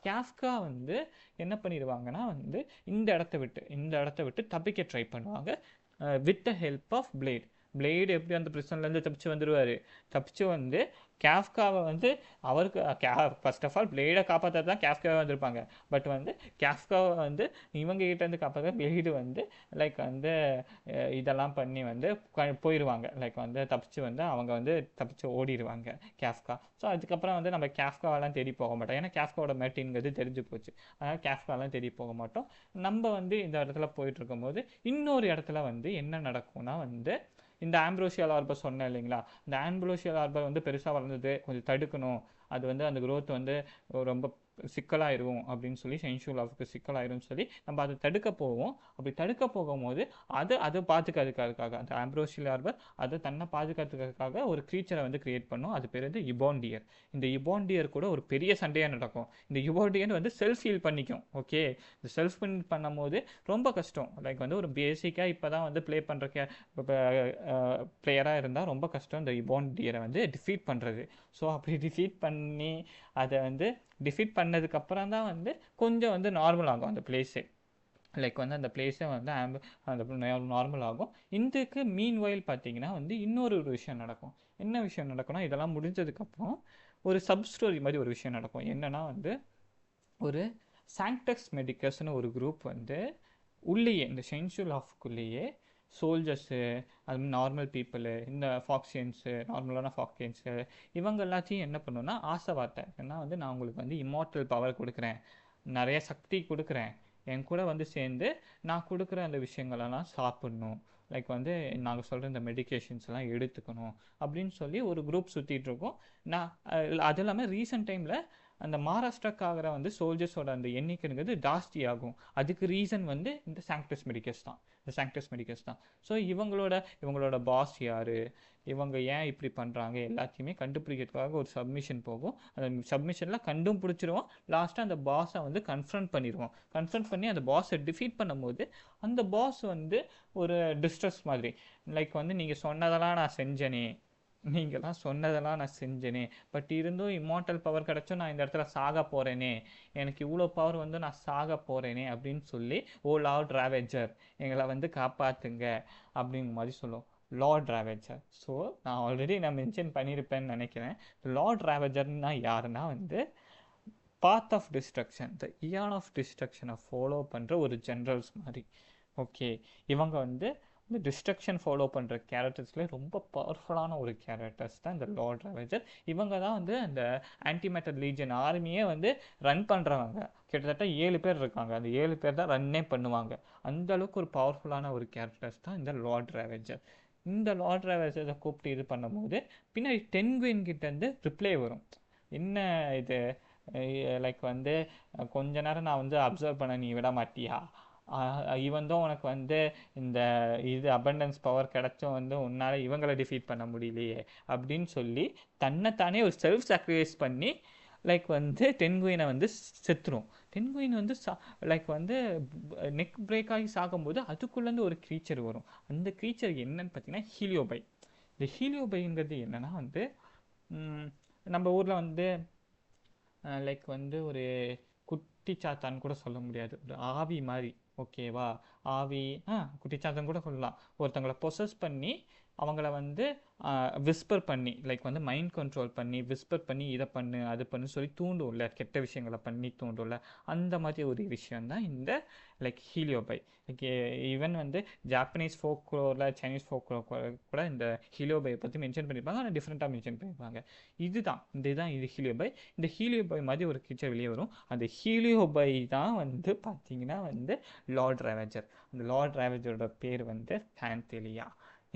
கேஃப்கா வந்து என்ன பண்ணிடுவாங்கன்னா வந்து இந்த இடத்த விட்டு தப்பிக்க ட்ரை பண்ணுவாங்க with the help of blade எப்படி அந்த பிரிசன்லேருந்து தப்பிச்சு வந்து கேஃப்காவை வந்து அவருக்கு ஃபர்ஸ்ட் ஆஃப் ஆல் பிளேடை காப்பாற்ற தான் கேஃப்காவை வந்திருப்பாங்க. பட் வந்து கேஃப்காவை வந்து இவங்க கிட்டேருந்து காப்பாற்ற பிளேடு வந்து லைக் வந்து இதெல்லாம் பண்ணி வந்து போயிடுவாங்க. லைக் வந்து அவங்க வந்து தப்பிச்சு ஓடிடுவாங்க கேஃப்கா. ஸோ அதுக்கப்புறம் வந்து நம்ம கேஃப்காவெல்லாம் தேடி போக மாட்டோம். ஏன்னா கேஃப்காவோட மேட்டிங்கிறது தெரிஞ்சு போச்சு. அதனால் கேஃப்காவெல்லாம் தேடி போக மாட்டோம். நம்ம வந்து இந்த இடத்துல போயிட்டு இருக்கும்போது இன்னொரு இடத்துல வந்து என்ன நடக்கும்னா வந்து இந்த ஆம்ப்ரோஷியல் ஆர்பர் சொன்னேன் இல்லைங்களா, இந்த ஆம்ப்ரோஷியல் ஆர்பர் வந்து பெருசாக வளர்ந்தது, கொஞ்சம் தடுக்கணும், அது வந்து அந்த க்ரோத் வந்து ரொம்ப சிக்கலாயிரும் அப்படின்னு சொல்லி சென்சுவல் லாவுக்கு சிக்கலாயிரும்னு சொல்லி நம்ம அதை தடுக்க போவோம். அப்படி தடுக்க போகும்போது அதை பாதுகாத்துக்கிறதுக்காக அந்த ஆம்ப்ரோசியல் ஆர்பர் அதை தன்னை பாதுகாத்துக்கிறதுக்காக ஒரு க்ரீச்சரை வந்து கிரியேட் பண்ணும். அது பேர் வந்து இபான்டியர். இந்த இபான்டியர் கூட ஒரு பெரிய சண்டையாக நடக்கும். இந்த இபான்டியர் வந்து செல்ஃப் ஹீல் பண்ணிக்கும். ஓகே, இந்த செல்ஃப் பண்ணும்போது ரொம்ப கஷ்டம். லைக் வந்து ஒரு பேசிக்காக இப்போ தான் வந்து ப்ளே பண்ணுற பிளேயராக இருந்தால் ரொம்ப கஷ்டம் இந்த இபான்டியரை வந்து டிஃபீட் பண்ணுறது. ஸோ அப்படி டிஃபீட் பண்ணி அதை வந்து டிஃபீட் பண்ணதுக்கப்புறம் தான் வந்து கொஞ்சம் வந்து நார்மல் ஆகும் அந்த பிளேஸே. லைக் வந்து அந்த பிளேஸே வந்து அந்த நார்மல் ஆகும். இதுக்கு மீன் வயல் பார்த்தீங்கன்னா வந்து இன்னொரு விஷயம் நடக்கும். என்ன விஷயம் நடக்கும்னா, இதெல்லாம் முடிஞ்சதுக்கப்புறம் ஒரு சப் ஸ்டோரி மாதிரி ஒரு விஷயம் நடக்கும். என்னன்னா வந்து ஒரு சாங்டக்ஸ் மெடிக்கஸ்னு ஒரு குரூப் வந்து உள்ளேயே இந்த சென்சுவல் ஆஃப்குள்ளேயே சோல்ஜர்ஸு, அது மாதிரி நார்மல் பீப்புளு, இந்த ஃபாக்சியன்ஸு, நார்மலான ஃபாக்சியன்ஸு, இவங்க எல்லாத்தையும் என்ன பண்ணுன்னா ஆசை வார்த்தை ஏன்னா வந்து நான் உங்களுக்கு வந்து இம்மார்டல் பவர் கொடுக்குறேன், நிறைய சக்தி கொடுக்குறேன், என் கூட வந்து சேர்ந்து நான் கொடுக்குற அந்த விஷயங்களெல்லாம் சாப்பிட்ணும், லைக் வந்து நாங்கள் சொல்கிற இந்த மெடிக்கேஷன்ஸ்லாம் எடுத்துக்கணும் அப்படின்னு சொல்லி ஒரு குரூப் சுற்றிட்டு இருக்கோம். நான் அது இல்லாமல் ரீசெண்ட் டைமில் அந்த மகாராஷ்டிராக்காகிற வந்து சோல்ஜர்ஸோட அந்த எண்ணிக்கைங்கிறது ஜாஸ்தி ஆகும். அதுக்கு ரீசன் வந்து இந்த சாங்டஸ் மெடிக்கஸ் தான். ஸோ இவங்களோட பாஸ் யார், இவங்க ஏன் இப்படி பண்ணுறாங்க எல்லாத்தையுமே கண்டுபிடிக்கிறதுக்காக ஒரு சப்மிஷன் போகும். அந்த சப்மிஷனில் கண்டும் பிடிச்சிருவோம். லாஸ்ட்டாக அந்த பாஸை வந்து கன்ஃபரண்ட் பண்ணி அந்த பாஸை டிஃபீட் பண்ணும்போது அந்த பாஸ் வந்து ஒரு டிஸ்ட்ரெஸ் மாதிரி, லைக் வந்து நீங்கள் சொன்னதெல்லாம் நான் செஞ்சேனே, பட் இருந்தும் இம்மார்டல் பவர் கிடச்சும் நான் இந்த இடத்துல சாக போகிறேனே, எனக்கு இவ்வளோ பவர் வந்து நான் சாக போகிறேனே அப்படின்னு சொல்லி, ஓ லார்ட் ராவேஜர் எங்களை வந்து காப்பாற்றுங்க அப்படிங்கிற மாதிரி சொல்லும் லார்ட் ராவேஜர். ஸோ நான் ஆல்ரெடி மென்ஷன் பண்ணியிருப்பேன்னு நினைக்கிறேன். லார்ட் ராவேஜர்னா யாருன்னா வந்து path of destruction, the eon of டிஸ்ட்ரக்ஷனை ஃபாலோ பண்ணுற ஒரு ஜென்ரல்ஸ் மாதிரி. ஓகே, இவங்க வந்து இந்த டிஸ்ட்ரக்ஷன் ஃபாலோ பண்ணுற கேரக்டர்ஸ்லேயே ரொம்ப பவர்ஃபுல்லான ஒரு கேரக்டர்ஸ் தான் இந்த லார்ட் ராவேஜர். இவங்க தான் வந்து அந்த ஆன்டிமேட்டர் லீஜன் ஆர்மியே வந்து ரன் பண்ணுறவங்க. கிட்டத்தட்ட 7 பேர் இருக்காங்க. அந்த 7 பேர் தான் ரன்னே பண்ணுவாங்க. அந்த அளவுக்கு ஒரு பவர்ஃபுல்லான ஒரு கேரக்டர்ஸ் தான் இந்த லார்ட் ராவேஜர். இந்த லார்ட் ராவேஜரை கூப்பிட்டு இது பண்ணும்போது பின்னாடி டென்குயின் கிட்டேருந்து ரிப்ளை வரும். என்ன இது, லைக் வந்து கொஞ்ச நேரம் நான் வந்து அப்சர்வ் பண்ண நீ விட மாட்டியா, ஈவன் தான் உனக்கு வந்து இந்த இது அபண்டன்ஸ் பவர் கிடச்சும் வந்து உன்னால் இவங்களை டிஃபீட் பண்ண முடியலையே அப்படின்னு சொல்லி தன்னைத்தானே ஒரு செல்ஃப் சாக்ரிஃபைஸ் பண்ணி லைக் வந்து டென்குயினை வந்து செத்துரும். டென்குயின் வந்து லைக் வந்து நெக் பிரேக் ஆகி சாகும்போது அதுக்குள்ளேருந்து ஒரு க்ரீச்சர் வரும். அந்த க்ரீச்சர் என்னன்னு பார்த்தீங்கன்னா ஹீலியோபை. இந்த ஹீலியோபைங்கிறது என்னென்னா வந்து நம்ம ஊரில் வந்து லைக் வந்து ஒரு குட்டிச்சாத்தான்னு கூட சொல்ல முடியாது, ஒரு ஆவி மாதிரி. ஓகேவா, ஆவி குட்டிச்சாத்தன் கூட சொல்லலாம். ஒருத்தங்களை பொசஸ் பண்ணி அவங்கள வந்து விஸ்பர் பண்ணி, லைக் வந்து மைண்ட் கண்ட்ரோல் பண்ணி விஸ்பர் பண்ணி இதை பண்ணு அது பண்ணு சொல்லி தூண்டும்ல, கெட்ட விஷயங்களை பண்ணி தூண்டும்ல, அந்த மாதிரி ஒரு விஷயந்தான் இந்த லைக் ஹீலியோபை. லைக் ஈவன் வந்து ஜாப்பனீஸ் ஃபோக்லோரில், சைனீஸ் ஃபோக்லோர் கூட இந்த ஹீலியோபையை பற்றி மென்ஷன் பண்ணியிருப்பாங்க. ஆனால் டிஃப்ரெண்ட்டாக மென்ஷன் பண்ணியிருப்பாங்க. இது ஹீலியோபை. இந்த ஹீலியோபை மாதிரி ஒரு கிச்சர் வெளியே வரும். அந்த ஹீலியோபை தான் வந்து பார்த்தீங்கன்னா வந்து லார்ட் ராவேஜர். அந்த லார்ட் ராவேஜரோட பேர் வந்து ஃபேன்டெலியா.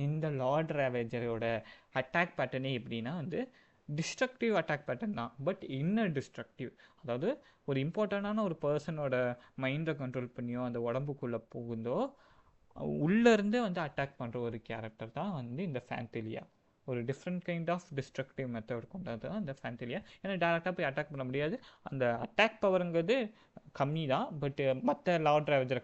இந்த லார்ட் ராவேஜரோட அட்டாக் பேட்டர்னே எப்படின்னா வந்து டிஸ்ட்ரக்டிவ் அட்டாக் பேட்டர்ன் தான், பட் இன்னர் டிஸ்ட்ரக்டிவ். அதாவது ஒரு இம்பார்ட்டண்டான ஒரு பர்சனோட மைண்டை கண்ட்ரோல் பண்ணியோ அந்த உடம்புக்குள்ளே போகுதோ உள்ளேருந்தே வந்து அட்டாக் பண்ணுற ஒரு கேரக்டர் தான் வந்து இந்த ஃபேன்டெலியா. ஒரு different kind of destructive method கொண்டது தான் இந்த ஃபேன்டெலியா. ஏன்னா டேரெக்டாக போய் அட்டாக் பண்ண முடியாது, அந்த அட்டாக் பவருங்கிறது கம்மி தான், பட் மற்ற லார்ட் ராவேஜரை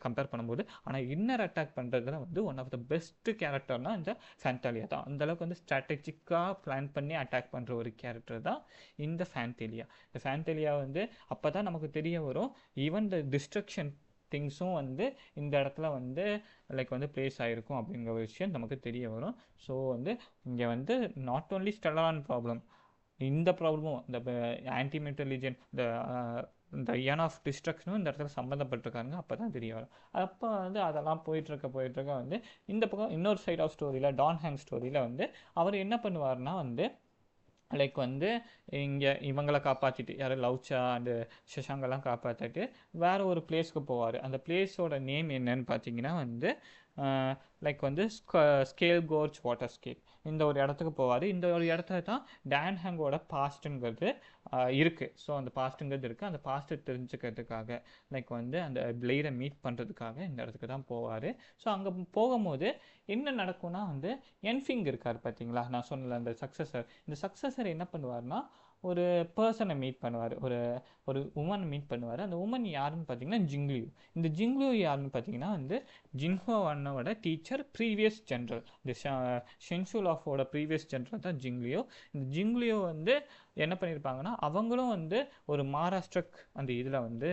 கம்பேர் பண்ணும்போது. ஆனால் இன்னர் அட்டாக் பண்ணுறதுல வந்து ஒன் ஆஃப் த பெஸ்ட் கேரக்டர்னால் இந்த ஃபேன்டெலியா தான். அந்தளவுக்கு வந்து ஸ்ட்ராட்டஜிக்காக பிளான் பண்ணி அட்டாக் பண்ணுற ஒரு கேரக்டர் தான் இந்த ஃபேன்டெலியா. இந்த ஃபேன்டெலியா வந்து அப்போ தான் நமக்கு தெரிய வரும், ஈவன் த டிஸ்ட்ரக்ஷன் திங்ஸும் வந்து இந்த இடத்துல வந்து லைக் வந்து பிளேஸ் ஆகிருக்கும் அப்படிங்கிற ஒரு விஷயம் நமக்கு தெரிய வரும். ஸோ வந்து இங்கே வந்து நாட் ஓன்லி ஸ்டெல்லான் ப்ராப்ளம், இந்த ப்ராப்ளமும் இந்த ஆன்டிமேட்டர் லீஜன், இந்த இயான் ஆஃப் டிஸ்ட்ரக்ஷனும் இந்த இடத்துல சம்மந்தப்பட்டிருக்காங்க. அப்போ தான் தெரிய வரும். அப்போ வந்து அதெல்லாம் போயிட்டுருக்க வந்து இந்த பக்கம் இன்னொரு சைட் ஆஃப் ஸ்டோரியில், டான் ஹேங் ஸ்டோரியில் வந்து அவர் என்ன பண்ணுவார்னா வந்து லைக் வந்து இங்கே இவங்களை காப்பாற்றிட்டு, யார் லவ்ச்சா அண்டு ஷஷாங்கெல்லாம் காப்பாற்றிட்டு வேறு ஒரு பிளேஸ்க்கு போவார். அந்த பிளேஸோட நேம் என்னன்னு பார்த்தீங்கன்னா வந்து லைக் வந்து ஸ்கேல் கோர்ச் வாட்டர் ஸ்கேப் இந்த ஒரு இடத்துக்கு போவார். இந்த ஒரு இடத்துல தான் டான் ஹேங்கோட பாஸ்ட்டுங்கிறது இருக்குது. ஸோ அந்த பாஸ்ட்டுங்கிறது இருக்குது. அந்த பாஸ்ட்டை தெரிஞ்சுக்கிறதுக்காக லைக் வந்து அந்த பிளேடை மீட் பண்ணுறதுக்காக இந்த இடத்துக்கு தான் போவார். ஸோ அங்கே போகும்போது என்ன நடக்கும்னா வந்து என்ஃபிங் இருக்கார் பார்த்தீங்களா, நான் சொன்னல அந்த சக்ஸஸர். இந்த சக்ஸஸர் என்ன பண்ணுவார்னா ஒரு பர்சனை மீட் பண்ணுவார், ஒரு உமனை மீட் பண்ணுவார். அந்த உமன் யாருன்னு பார்த்தீங்கன்னா ஜிங்லியூ. இந்த ஜிங்லியூ யாருன்னு பார்த்தீங்கன்னா வந்து ஜின்ஹோ அண்ணாவோட டீச்சர், ப்ரீவியஸ் ஜென்ரல். இந்த ஷென்ஷுலாஃபோட ப்ரீவியஸ் ஜென்ரல் தான் ஜிங்லியோ. இந்த ஜிங்லியோ வந்து என்ன பண்ணியிருப்பாங்கன்னா அவங்களும் வந்து ஒரு மகாராஷ்டிரக் அந்த இதில் வந்து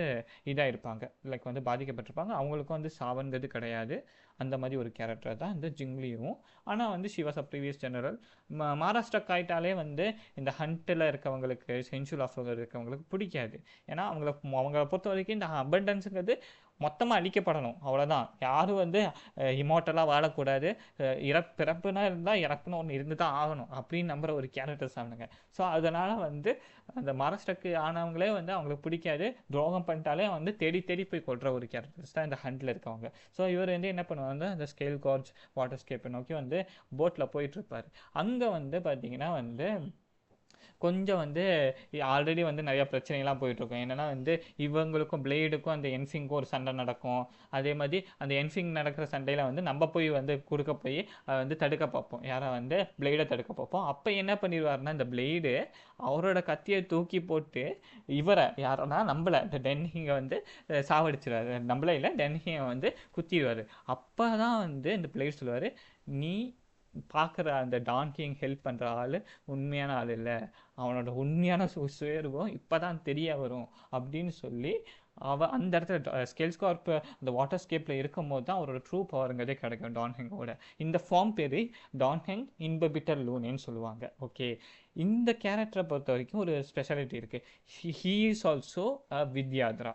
இதாக இருப்பாங்க, லைக் வந்து பாதிக்கப்பட்டிருப்பாங்க. அவங்களுக்கும் வந்து சாவன்கிறது கிடையாது. அந்த மாதிரி ஒரு கேரக்டர் தான் இந்த ஜிங்லியும். ஆனால் வந்து she was a previous general. மகாராஷ்டிரக் ஆயிட்டாலே வந்து இந்த ஹண்ட்டில் இருக்கவங்களுக்கு, சென்சுவல் ஆஃபர் இருக்கவங்களுக்கு பிடிக்காது. ஏன்னா அவங்கள பொறுத்த வரைக்கும் இந்த அபண்டன்ஸுங்கிறது மொத்தமாக அழிக்கப்படணும், அவ்வளோதான். யாரும் வந்து இமோட்டலாக வாழக்கூடாது, பிறப்புனா இருந்தால் இறப்புன்னு ஒன்று இருந்து தான் ஆகணும் அப்படின்னு நம்புகிற ஒரு கேரக்டர்ஸ் ஆனாங்க. ஸோ அதனால் வந்து அந்த மகாராஷ்டிரக்கு ஆனவங்களே வந்து அவங்களுக்கு பிடிக்காது. துரோகம் பண்ணிட்டாலே வந்து தேடி தேடி போய் கொள்கிற ஒரு கேரக்டர்ஸ் தான் இந்த ஹண்டில் இருக்கவங்க. ஸோ இவர் வந்து என்ன பண்ணுவாங்க, அந்த ஸ்கேல் கார்ஜ் வாட்டர் ஸ்கேப்பை நோக்கி வந்து போட்டில் போயிட்டுருப்பார். அங்கே வந்து பார்த்திங்கன்னா வந்து கொஞ்சம் வந்து ஆல்ரெடி வந்து நிறையா பிரச்சனைகள்லாம் போயிட்டுருக்கும். என்னென்னா வந்து இவங்களுக்கும் பிளேடுக்கும் அந்த என்ஃபிங்க்கும் ஒரு சண்டை நடக்கும். அதே மாதிரி அந்த என்ஃபிங் நடக்கிற சண்டையில் வந்து நம்ம போய் வந்து கொடுக்க போய் வந்து தடுக்க பார்ப்போம், யாரை வந்து பிளேடை தடுக்க பார்ப்போம். அப்போ என்ன பண்ணிடுவார்னா இந்த பிளேடு அவரோட கத்தியை தூக்கி போட்டு இவரை யாரோனா நம்மளை இந்த டென்ஹிங்கை வந்து சாவடிச்சிடுவார். நம்மளே இல்லை, டென்ஹிங்கை வந்து குத்திடுவார். அப்போ தான் வந்து இந்த பிளேட் சொல்லுவார், நீ பார்க்குற அந்த டான் கிங் ஹெல்ப் பண்ணுற ஆள் உண்மையான ஆள் இல்லை, அவனோட உண்மையான சுயரூபம் இப்போ தான் தெரிய வரும் அப்படின்னு சொல்லி அந்த இடத்துல ஸ்கேல்ஸ்கார்ப் அந்த வாட்டர் ஸ்கேப்பில் இருக்கும் போது தான் அவரோட ட்ரூ பவருங்கிறதே கிடைக்கும் டான்ஹெங்கோட. இந்த ஃபார்ம் பேர் டான்ஹெங் இன்பபிட்டர் லூனேன்னு சொல்லுவாங்க. ஓகே, இந்த கேரக்டரை பொறுத்த வரைக்கும் ஒரு ஸ்பெஷாலிட்டி இருக்குது. He is also Vidyadhara.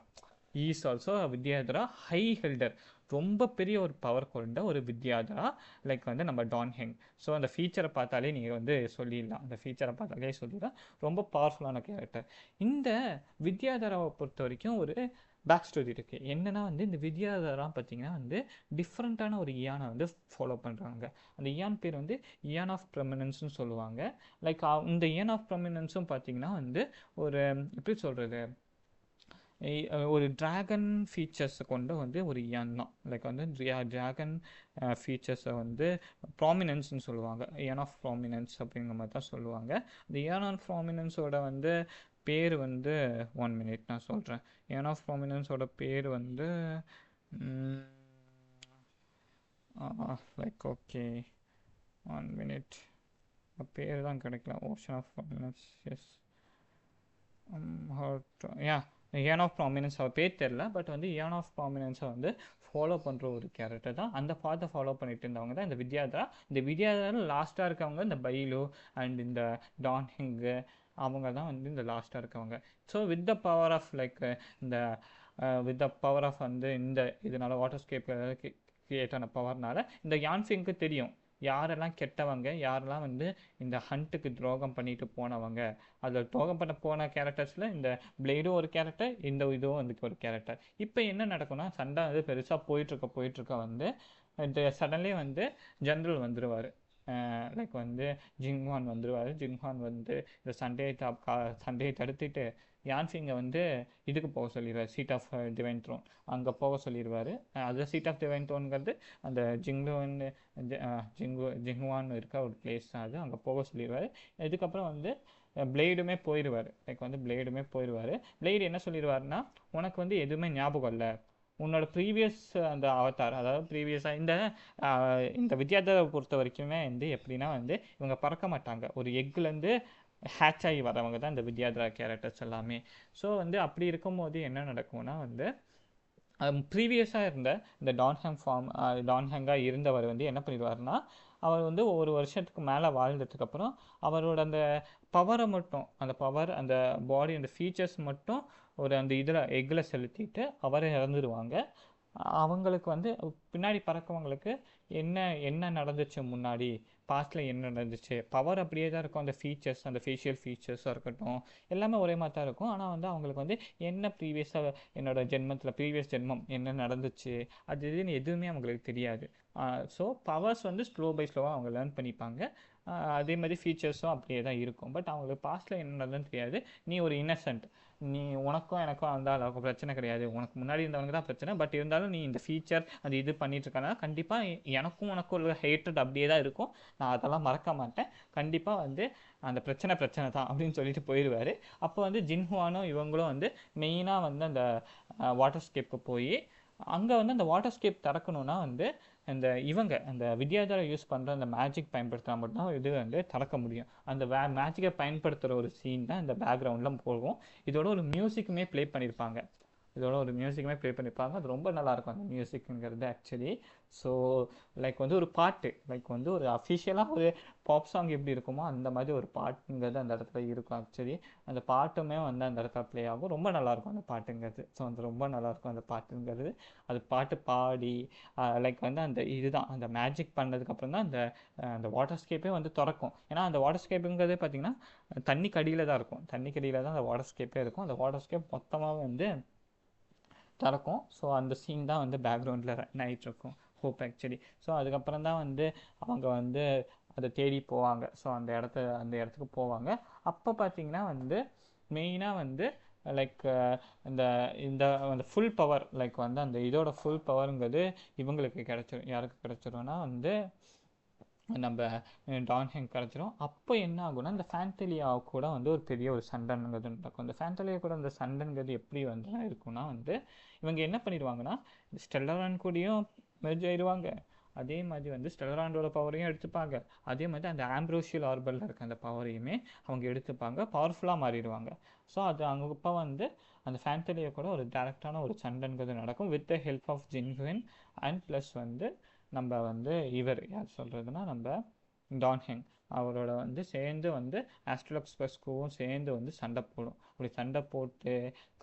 Vidyadhara high ஹெல்டர், ரொம்ப பெரிய ஒரு பவர் கொண்ட ஒரு வித்யாதரா, லைக் வந்து நம்ம டான்ஹெங். ஸோ அந்த ஃபீச்சரை பார்த்தாலே நீங்கள் வந்து சொல்லிடலாம், ரொம்ப பவர்ஃபுல்லான கேரக்டர். இந்த வித்யாதராவை பொறுத்த வரைக்கும் ஒரு பேக் ஸ்டோரி இருக்குது. என்னென்னா வந்து இந்த வித்யாதரா பார்த்திங்கன்னா வந்து டிஃப்ரெண்ட்டான ஒரு இயானை வந்து ஃபாலோ பண்ணுறாங்க. அந்த இயான் பேர் வந்து இயான் ஆஃப் ப்ரெமினன்ஸ்னு சொல்லுவாங்க. லைக் இந்த இயான் ஆஃப் ப்ரெமினன்ஸும் பார்த்திங்கன்னா வந்து ஒரு எப்படி சொல்கிறது, ஒரு ட்ராகன் ஃபீச்சர்ஸை கொண்டு வந்து ஒரு இயான் தான். லைக் வந்து ட்ராகன் ஃபீச்சர்ஸை வந்து ப்ராமினன்ஸ்னு சொல்லுவாங்க, இயான் ஆஃப் ப்ராமினன்ஸ் அப்படிங்கிற மாதிரி தான் சொல்லுவாங்க. இந்த இயான் ஆஃப் ப்ராமினன்ஸோட வந்து பேர் வந்து 1 மினிட் நான் சொல்கிறேன். இயான் ஆஃப் ப்ராமினன்ஸோட பேர் வந்து லைக் ஓகே 1 மினிட், பேர் தான் கிடைக்கல. Ocean of prominence, yes eon of prominence அவர் பேர் தெரில, பட் வந்து இயான் ஆஃப் ப்ராமினன்ஸை வந்து ஃபாலோ பண்ணுற ஒரு கேரக்டர் தான். அந்த பாத்தை ஃபாலோ பண்ணிட்டு இருந்தவங்க தான் இந்த வித்யாதரா. இந்த வித்யாதரா லாஸ்ட்டாக இருக்கவங்க இந்த பைலு அண்ட் இந்த டான்ஹெங்கு, அவங்க தான் வந்து இந்த லாஸ்ட்டாக இருக்கவங்க. So with the power of like இந்த வித் த பவர் ஆஃப் வந்து இந்த இதனால் வாட்டர் ஸ்கேப்பில் கிரியேட் ஆன பவர்னால இந்த யான்ஃபிங்க்கு தெரியும் யாரெல்லாம் கெட்டவங்க, யாரெல்லாம் வந்து இந்த ஹண்ட்டுக்கு துரோகம் பண்ணிட்டு போனவங்க. அதில் துரோகம் பண்ண போன கேரக்டர்ஸில் இந்த பிளேடும் ஒரு கேரக்டர், இந்த இதுவும் வந்து ஒரு கேரக்டர். இப்போ என்ன நடக்கும்னா சண்டை வந்து பெருசாக போயிட்டுருக்க வந்து இந்த சடன்லி வந்து ஜென்ரல் வந்துடுவார். லைக் வந்து ஜிங்ஹான் வந்துடுவார். ஜிங்ஹான் வந்து இந்த சண்டையை தடுத்துட்டு யான்ஃபிங்கை வந்து இதுக்கு போக சொல்லிடுவார், சீட் ஆஃப் டிவைன் த்ரோன் அங்கே போக சொல்லிடுவார். அது சீட் ஆஃப் டிவைன் த்ரோன்ங்கிறது அந்த ஜிங்குவான் இருக்க ஒரு பிளேஸ் தான், அது அங்கே போக சொல்லிடுவார். இதுக்கப்புறம் வந்து பிளேடுமே போயிடுவார். பிளேடு என்ன சொல்லிடுவார்னா, உனக்கு வந்து எதுவுமே ஞாபகம் இல்லை, உன்னோட ப்ரீவியஸ் அந்த அவதார், அதாவது ப்ரீவியஸாக இந்த வித்யாதரை பொறுத்த வரைக்குமே வந்து எப்படின்னா வந்து இவங்க பறக்க மாட்டாங்க, ஒரு எக்குலேருந்து ஹேட்ச் ஆகி வரவங்க தான் இந்த வித்யாதரா கேரக்டர்ஸ் எல்லாமே. ஸோ வந்து அப்படி இருக்கும்போது என்ன நடக்கும்னா வந்து ப்ரீவியஸாக இருந்த இந்த டான்ஹெங்காக இருந்தவர் வந்து என்ன பண்ணிடுவார்னா, அவர் வந்து ஒரு வருஷத்துக்கு மேலே வாழ்ந்ததுக்கப்புறம் அவரோட அந்த பவரை மட்டும், அந்த பாடி அந்த ஃபீச்சர்ஸ் மட்டும் ஒரு அந்த எக்கில் செலுத்திட்டு அவரை இறந்துடுவாங்க. அவங்களுக்கு வந்து பின்னாடி பறக்கவங்களுக்கு என்ன என்ன நடந்துச்சு முன்னாடி, பாஸ்ட்டில் என்ன நடந்துச்சு, பவர் அப்படியே தான் இருக்கும். அந்த ஃபீச்சர்ஸ், அந்த ஃபேஷியல் ஃபீச்சர்ஸாக இருக்கட்டும், எல்லாமே ஒரே மாதிரி தான் இருக்கும். ஆனால் வந்து அவங்களுக்கு வந்து என்ன ப்ரீவியஸாக என்னோட ஜென்மத்தில் ப்ரீவியஸ் ஜென்மம் என்ன நடந்துச்சு அது இதுன்னு எதுவுமே அவங்களுக்கு தெரியாது. ஸோ பவர்ஸ் வந்து ஸ்லோ பை ஸ்லோவாக அவங்க லேர்ன் பண்ணிப்பாங்க. அதே மாதிரி ஃபீச்சர்ஸும் அப்படியே தான் இருக்கும். பட் அவங்களுக்கு பாஸ்ட்டில் என்ன நடந்ததுன்னு தெரியாது. நீ ஒரு இன்னசென்ட், நீ உனக்கும் எனக்கும் அந்த அளவுக்கு பிரச்சனை கிடையாது, உனக்கு முன்னாடி இருந்தவனுக்கு தான் பிரச்சனை. பட் இருந்தாலும் நீ இந்த ஃபீச்சர் அது இது பண்ணிட்டு இருக்கனால கண்டிப்பாக எனக்கும் உனக்கும் உள்ள ஹேட்ரட் அப்படியே தான் இருக்கும். நான் அதெல்லாம் மறக்க மாட்டேன். கண்டிப்பாக வந்து அந்த பிரச்சனை பிரச்சனை தான் அப்படின்னு சொல்லிட்டு போயிடுவார். அப்போ வந்து ஜின்ஹுவானும் இவங்களும் வந்து மெயினாக வந்து அந்த வாட்டர் ஸ்கேப்புக்கு போய் அங்கே வந்து அந்த வாட்டர் ஸ்கேப் திறக்கணுன்னா வந்து அந்த வித்யாதரை யூஸ் பண்ணுற அந்த மேஜிக் பயன்படுத்தினா மட்டும்தான் இது வந்து திறக்க முடியும். அந்த மேஜிக்கை பயன்படுத்துகிற ஒரு சீன் தான் இந்த பேக்ரவுண்டில் போகும். இதோட ஒரு மியூசிக்குமே ப்ளே பண்ணியிருப்பாங்க. அது ரொம்ப நல்லாயிருக்கும் அந்த மியூசிக்குங்கிறது ஆக்சுவலி. ஸோ லைக் வந்து ஒரு பாட்டு, லைக் வந்து ஒரு அஃபிஷியலாக ஒரு பாப் சாங் எப்படி இருக்குமோ அந்த மாதிரி ஒரு பாட்டுங்கிறது அந்த இடத்துல இருக்கும் ஆக்சுவலி. அந்த பாட்டுமே வந்து அந்த இடத்துல ப்ளே ஆகும். ரொம்ப நல்லாயிருக்கும் அந்த பாட்டுங்கிறது. ஸோ அது ரொம்ப நல்லாயிருக்கும் அந்த பாட்டுங்கிறது. அது பாட்டு பாடி லைக் வந்து அந்த இதுதான் அந்த மேஜிக் பண்ணதுக்கப்புறம் தான் அந்த வாட்டர் ஸ்கேப்பே வந்து திறக்கும். ஏன்னா அந்த வாட்டர் ஸ்கேப்புங்கிறது பார்த்திங்கன்னா தண்ணிக்கு அடியில் தான் இருக்கும். தண்ணிக்கு அடியில் தான் அந்த வாட்டர் ஸ்கேப்பே இருக்கும். அந்த வாட்டர் ஸ்கேப் மொத்தமாக வந்து திறக்கும். ஸோ அந்த சீன் தான் வந்து பேக்ரவுண்டில் ரன் ஆகிட்டுருக்கும் ஹோப் ஆக்சுவலி. ஸோ அதுக்கப்புறம் தான் வந்து அவங்க வந்து அதை தேடி போவாங்க. ஸோ அந்த இடத்துக்கு போவாங்க. அப்போ பார்த்தீங்கன்னா வந்து மெயினாக வந்து லைக் இந்த இந்த அந்த ஃபுல் பவர், லைக் வந்து அந்த இதோட ஃபுல் பவருங்கிறது இவங்களுக்கு கிடச்சிரும். யாருக்கு கிடச்சிரும்னா வந்து நம்ம டான் ஹெங் கிடச்சிரும். அப்போ என்ன ஆகும்னா இந்த ஃபேண்டலியா கூட வந்து ஒரு பெரிய ஒரு சண்டைங்கிறது நடக்கும். இந்த ஃபேண்டலியா கூட அந்த சண்டைங்கிறது எப்படி வந்து இருக்குன்னா வந்து இவங்க என்ன பண்ணிடுவாங்கன்னா ஸ்டெல்லரான் கூடயும் மெர்ஜ் ஆயிடுவாங்க. அதே மாதிரி வந்து ஸ்டெல்லராண்டோட பவரையும் எடுத்துப்பாங்க. அதே மாதிரி அந்த ஆம்ப்ரோஷியல் ஆர்பலில் இருக்க அந்த பவரையுமே அவங்க எடுத்துப்பாங்க. பவர்ஃபுல்லாக மாறிடுவாங்க. ஸோ அது அங்கப்போ வந்து அந்த ஃபேண்டலியா கூட ஒரு டேரக்டான ஒரு சண்டைங்கிறது நடக்கும் வித் த ஹெல்ப் ஆஃப் ஜின்ஹுவின் அண்ட் ப்ளஸ் வந்து நம்ம வந்து இவர் யார் சொல்கிறதுனா நம்ம டான் ஹெங் அவரோட வந்து சேர்ந்து வந்து ஆஸ்ட்ரோலக்ஸ் பஸ்கோவும் சேர்ந்து வந்து சண்டை போடும். அப்படி சண்டை போட்டு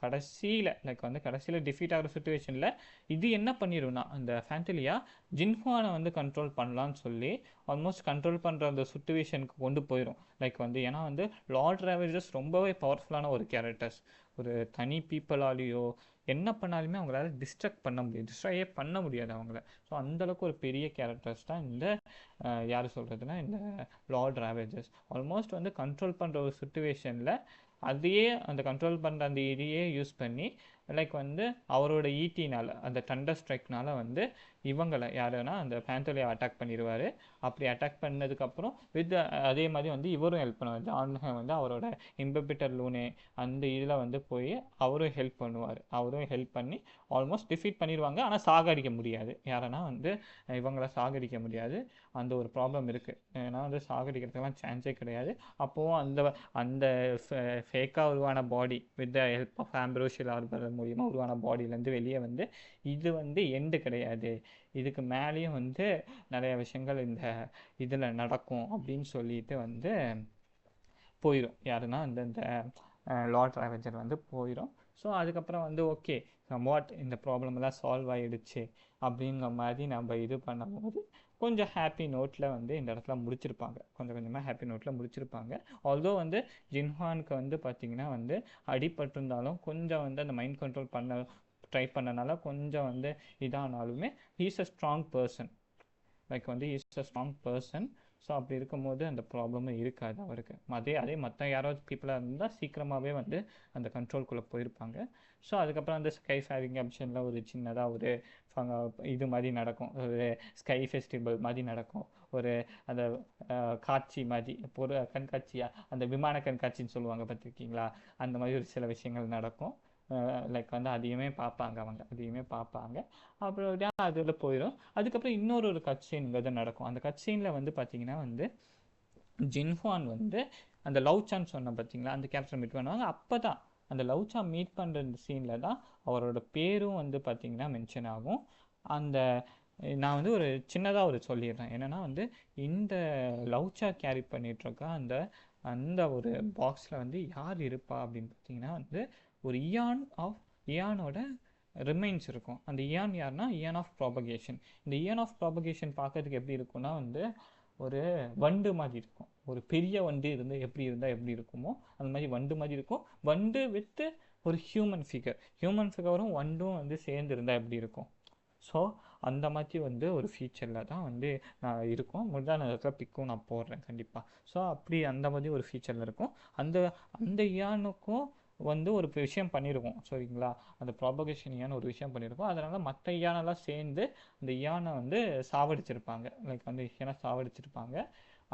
கடைசியில் டிஃபீட் ஆகிற சுச்சுவேஷனில் இது என்ன பண்ணிடும்னா அந்த ஃபேண்டலியா ஜின்ஹுவானை வந்து கண்ட்ரோல் பண்ணலான்னு சொல்லி ஆல்மோஸ்ட் கண்ட்ரோல் பண்ணுற அந்த சுச்சுவேஷனுக்கு கொண்டு போயிடும். லைக் வந்து ஏன்னா வந்து லார்ட் ராவேஜஸ் ரொம்பவே பவர்ஃபுல்லான ஒரு கேரக்டர்ஸ். ஒரு தனி பீப்புளாலேயோ என்ன பண்ணாலுமே அவங்களால டிஸ்ட்ராயே பண்ண முடியாது அவங்கள. ஸோ அந்தளவுக்கு ஒரு பெரிய கேரக்டர்ஸ் தான் இந்த யார் சொல்கிறதுனா இந்த லார்ட் ராவேஜஸ். ஆல்மோஸ்ட் வந்து கண்ட்ரோல் பண்ணுற ஒரு சுச்சுவேஷனில் அதையே அந்த கண்ட்ரோல் பண்ணுற அந்த இதையே யூஸ் பண்ணி லைக் வந்து அவரோட ஈட்டினால் அந்த டண்டர் ஸ்ட்ரைக்னால் வந்து இவங்களை யாருன்னா அந்த ஃபேண்டலியை அட்டாக் பண்ணிடுவார். அப்படி அட்டாக் பண்ணதுக்கப்புறம் அதே மாதிரி வந்து இவரும் ஹெல்ப் பண்ணுவார். ஜான் வந்து அவரோட இம்பபிட்டர் லூனே அந்த இதில் வந்து போய் அவரும் ஹெல்ப் பண்ணுவார். அவரும் ஹெல்ப் பண்ணி ஆல்மோஸ்ட் டிஃபீட் பண்ணிடுவாங்க. ஆனால் சாகடிக்க முடியாது. யாரனா வந்து இவங்கள சாகடிக்க முடியாது. அந்த ஒரு ப்ராப்ளம் இருக்குது. ஏன்னா வந்து சாகடிக்கிறதுக்கெல்லாம் சான்ஸே கிடையாது. அப்போது அந்த ஃபேக்காக உருவான body with the help of ambrosial arbor மூலியமாக உருவான பாடியிலேருந்து வெளியே வந்து இது வந்து எண்டு கிடையாது, இதுக்கு மேலேயும் வந்து நிறைய விஷயங்கள் இந்த இதில் நடக்கும் அப்படின்னு சொல்லிட்டு வந்து போயிடும். யாருன்னா இந்த லார்ட் ராவேஜர் வந்து போயிடும். ஸோ அதுக்கப்புறம் வந்து ஓகே இந்த ப்ராப்ளமெல்லாம் சால்வ் ஆகிடுச்சு அப்படிங்கிற மாதிரி நம்ம இது பண்ணும்போது கொஞ்சம் ஹாப்பி நோட்டில் வந்து இந்த இடத்துல முடிச்சிருப்பாங்க. கொஞ்சமாக ஹாப்பி நோட்டில் முடிச்சிருப்பாங்க. ஆல்தோ வந்து ஜின்ஹுவானுக்கு வந்து பார்த்திங்கன்னா வந்து அடிபட்டிருந்தாலும் கொஞ்சம் வந்து அந்த மைண்ட் கண்ட்ரோல் ட்ரை பண்ணனால கொஞ்சம் வந்து இதானாலுமே he's a strong person. So அப்படி இருக்கும்போது அந்த ப்ராப்ளமும் இருக்காது அவருக்கு. அதே மற்ற யாராவது பீப்புளாக இருந்தால் சீக்கிரமாகவே வந்து அந்த கண்ட்ரோல்குள்ளே போயிருப்பாங்க. ஸோ அதுக்கப்புறம் அந்த ஸ்கை ஃபேரிங் ஆப்ஷனில் ஒரு சின்னதாக ஒரு இது மாதிரி நடக்கும். ஒரு ஸ்கை ஃபெஸ்டிவல் மாதிரி நடக்கும். ஒரு அந்த காட்சி மாதிரி ஒரு கண்காட்சியாக அந்த விமான கண்காட்சின்னு சொல்லுவாங்க பார்த்துருக்கீங்களா, அந்த மாதிரி ஒரு சில விஷயங்கள் நடக்கும். லைக் வந்து அதையுமே பார்ப்பாங்க. அப்புறம் அதில் போயிடும். அதுக்கப்புறம் இன்னொரு கட் சீனுங்கிறது நடக்கும். அந்த கட் சீனில் வந்து பார்த்திங்கன்னா வந்து ஜின்ஹுவான் வந்து அந்த லவ்சான்னு சொன்ன பார்த்தீங்களா, அந்த கேரக்டர் மீட் பண்ணுவாங்க. அப்போ தான் அந்த லவ்சா மீட் பண்ணுற சீனில் தான் அவரோட பேரும் வந்து பார்த்திங்கன்னா மென்ஷன் ஆகும். நான் வந்து ஒரு சின்னதாக சொல்லிடுறேன். என்னென்னா வந்து இந்த லவ்சா கேரி பண்ணிகிட்ருக்கா அந்த ஒரு பாக்ஸில் வந்து யார் இருப்பா அப்படின்னு பார்த்தீங்கன்னா வந்து ஒரு இயானோட ரிமைன்ஸ் இருக்கும். அந்த இயான் யாருன்னா இயான் ஆஃப் ப்ராபகேஷன். இந்த இயான் ஆஃப் ப்ராபகேஷன் பார்க்கறதுக்கு எப்படி இருக்கும்னா வந்து ஒரு வண்டு மாதிரி இருக்கும். ஒரு பெரிய வண்டு இருந்து எப்படி இருந்தால் எப்படி இருக்குமோ அந்த மாதிரி வண்டு மாதிரி இருக்கும். வண்டு வித்து ஒரு ஹியூமன் ஃபிகரும் வண்டும் வந்து சேர்ந்து இருந்தால் எப்படி இருக்கும். ஸோ அந்த மாதிரி வந்து ஒரு ஃபீச்சரில் தான் வந்து நான் இருக்கும். முடிஞ்சால் நான் இடத்துல பிக்கும் நான் போடுறேன் கண்டிப்பாக. ஸோ அப்படி அந்த மாதிரி ஒரு ஃபீச்சரில் இருக்கும். அந்த அந்த இயானுக்கும் வந்து ஒரு விஷயம் பண்ணியிருக்கோம் சரிங்களா. அந்த ப்ராபகேஷன் இயான் ஒரு விஷயம் பண்ணியிருக்கோம். அதனால் மற்ற இயானெல்லாம் சேர்ந்து அந்த இயானை வந்து சாவடிச்சிருப்பாங்க. லைக் வந்து இயானை சாவடிச்சிருப்பாங்க.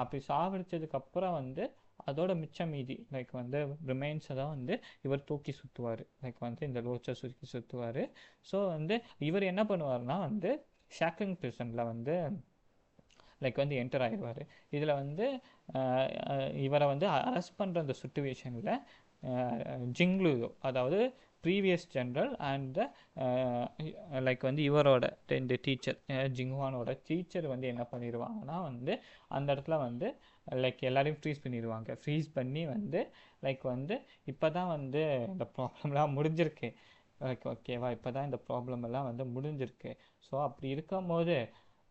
அப்படி சாவடிச்சதுக்கப்புறம் வந்து அதோட மிச்சம் மீதி லைக் வந்து ரிமைன்ஸை தான் வந்து இவர் தூக்கி சுற்றுவார். லைக் வந்து இந்த லோச்சை தூக்கி சுற்றுவார். ஸோ வந்து இவர் என்ன பண்ணுவார்னா வந்து ஷாக்லிங் பிரிசனில் வந்து லைக் வந்து என்டர் ஆகிடுவார். இதில் வந்து இவரை வந்து அரெஸ்ட் பண்ணுற அந்த சுச்சுவேஷனில் ஜிங்லூயோ அதாவது ப்ரீவியஸ் ஜென்ரல் அண்ட் லைக் வந்து இவரோட இந்த டீச்சர் ஜிங்வானோட டீச்சர் வந்து என்ன பண்ணிடுவாங்கன்னா வந்து அந்த இடத்துல வந்து லைக் எல்லாரையும் ஃப்ரீஸ் பண்ணி வந்து லைக் வந்து இப்போ தான் வந்து இந்த ப்ராப்ளம்லாம் முடிஞ்சிருக்கு. ஓகேவா, இப்போ தான் இந்த ப்ராப்ளம் எல்லாம் வந்து முடிஞ்சிருக்கு. ஸோ அப்படி இருக்கும்போது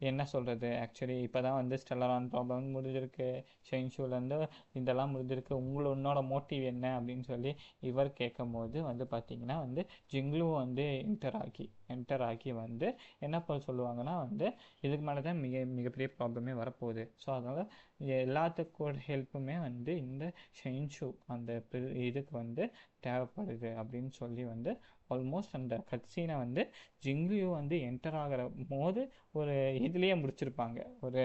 என்ன சொல்கிறது, ஆக்சுவலி இப்போ தான் வந்து ஸ்டெல்லரான் ப்ராப்ளம் முடிஞ்சிருக்கு, ஷெயின்ஷூலேருந்து இதெல்லாம் முடிஞ்சிருக்கு, உன்னோட மோட்டிவ் என்ன அப்படின்னு சொல்லி இவர் கேட்கும்போது வந்து பார்த்திங்கன்னா வந்து ஜிங்லு வந்து என்டர் ஆகி வந்து என்ன சொல்லுவாங்கன்னா வந்து இதுக்கு மேலே தான் மிகப்பெரிய ப்ராப்ளமே வரப்போகுது. ஸோ அதனால் எல்லாத்துக்கூட ஹெல்ப்புமே வந்து இந்த ஷெயின்ஷூ அந்த இதுக்கு வந்து தேவைப்படுது அப்படின்னு சொல்லி வந்து ஆல்மோஸ்ட் அந்த கட்சீனை வந்து ஜிங்லியூ வந்து என்டர் ஆகிற போது ஒரு இதுலேயே முடிச்சிருப்பாங்க. ஒரு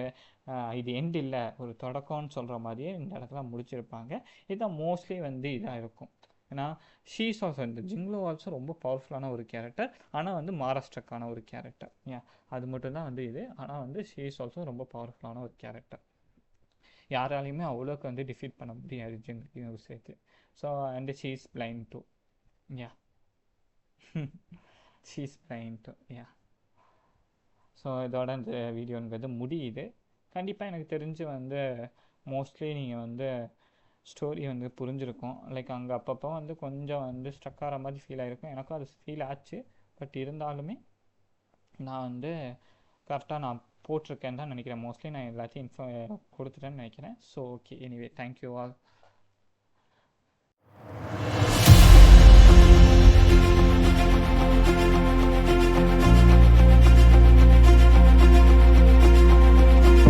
இது எண்ட் இல்லை, ஒரு தொடக்கம்னு சொல்கிற மாதிரியே இந்த இடத்துல முடிச்சிருப்பாங்க. இதுதான் மோஸ்ட்லி வந்து இதாக இருக்கும். ஏன்னா ஷீஸ் ஆல்சோ இந்த ஜிங்லோ ஆல்சோ ரொம்ப பவர்ஃபுல்லான ஒரு கேரக்டர். ஆனால் வந்து மாரஸ்டக்கான ஒரு கேரக்டர். ஏன் அது மட்டும்தான் வந்து இது. ஆனால் வந்து ஷீஸ் ஆல்சோ ரொம்ப பவர்ஃபுல்லான ஒரு கேரக்டர். யாராலையுமே அவ்வளோக்கு வந்து டிஃபீட் பண்ண முடியாது ஜிங்லியூ சேர்த்து. So and she's blind too. Yeah she's blind too. Yeah so இதோட இந்த வீடியோங்கிறது முடியுது. கண்டிப்பாக எனக்கு தெரிஞ்சு வந்து மோஸ்ட்லி நீங்கள் வந்து ஸ்டோரி வந்து புரிஞ்சிருக்கும். லைக் அங்கே அப்பப்போ வந்து கொஞ்சம் வந்து ஸ்ட்ரக் ஆகிற மாதிரி ஃபீல் ஆகிருக்கும். எனக்கும் அது ஃபீல் ஆச்சு. பட் இருந்தாலுமே நான் வந்து கரெக்டாக நான் போட்டிருக்கேன்னு தான் நினைக்கிறேன். மோஸ்ட்லி நான் எல்லாத்தையும் கொடுத்துட்டேன்னு நினைக்கிறேன். So okay, anyway thank you all.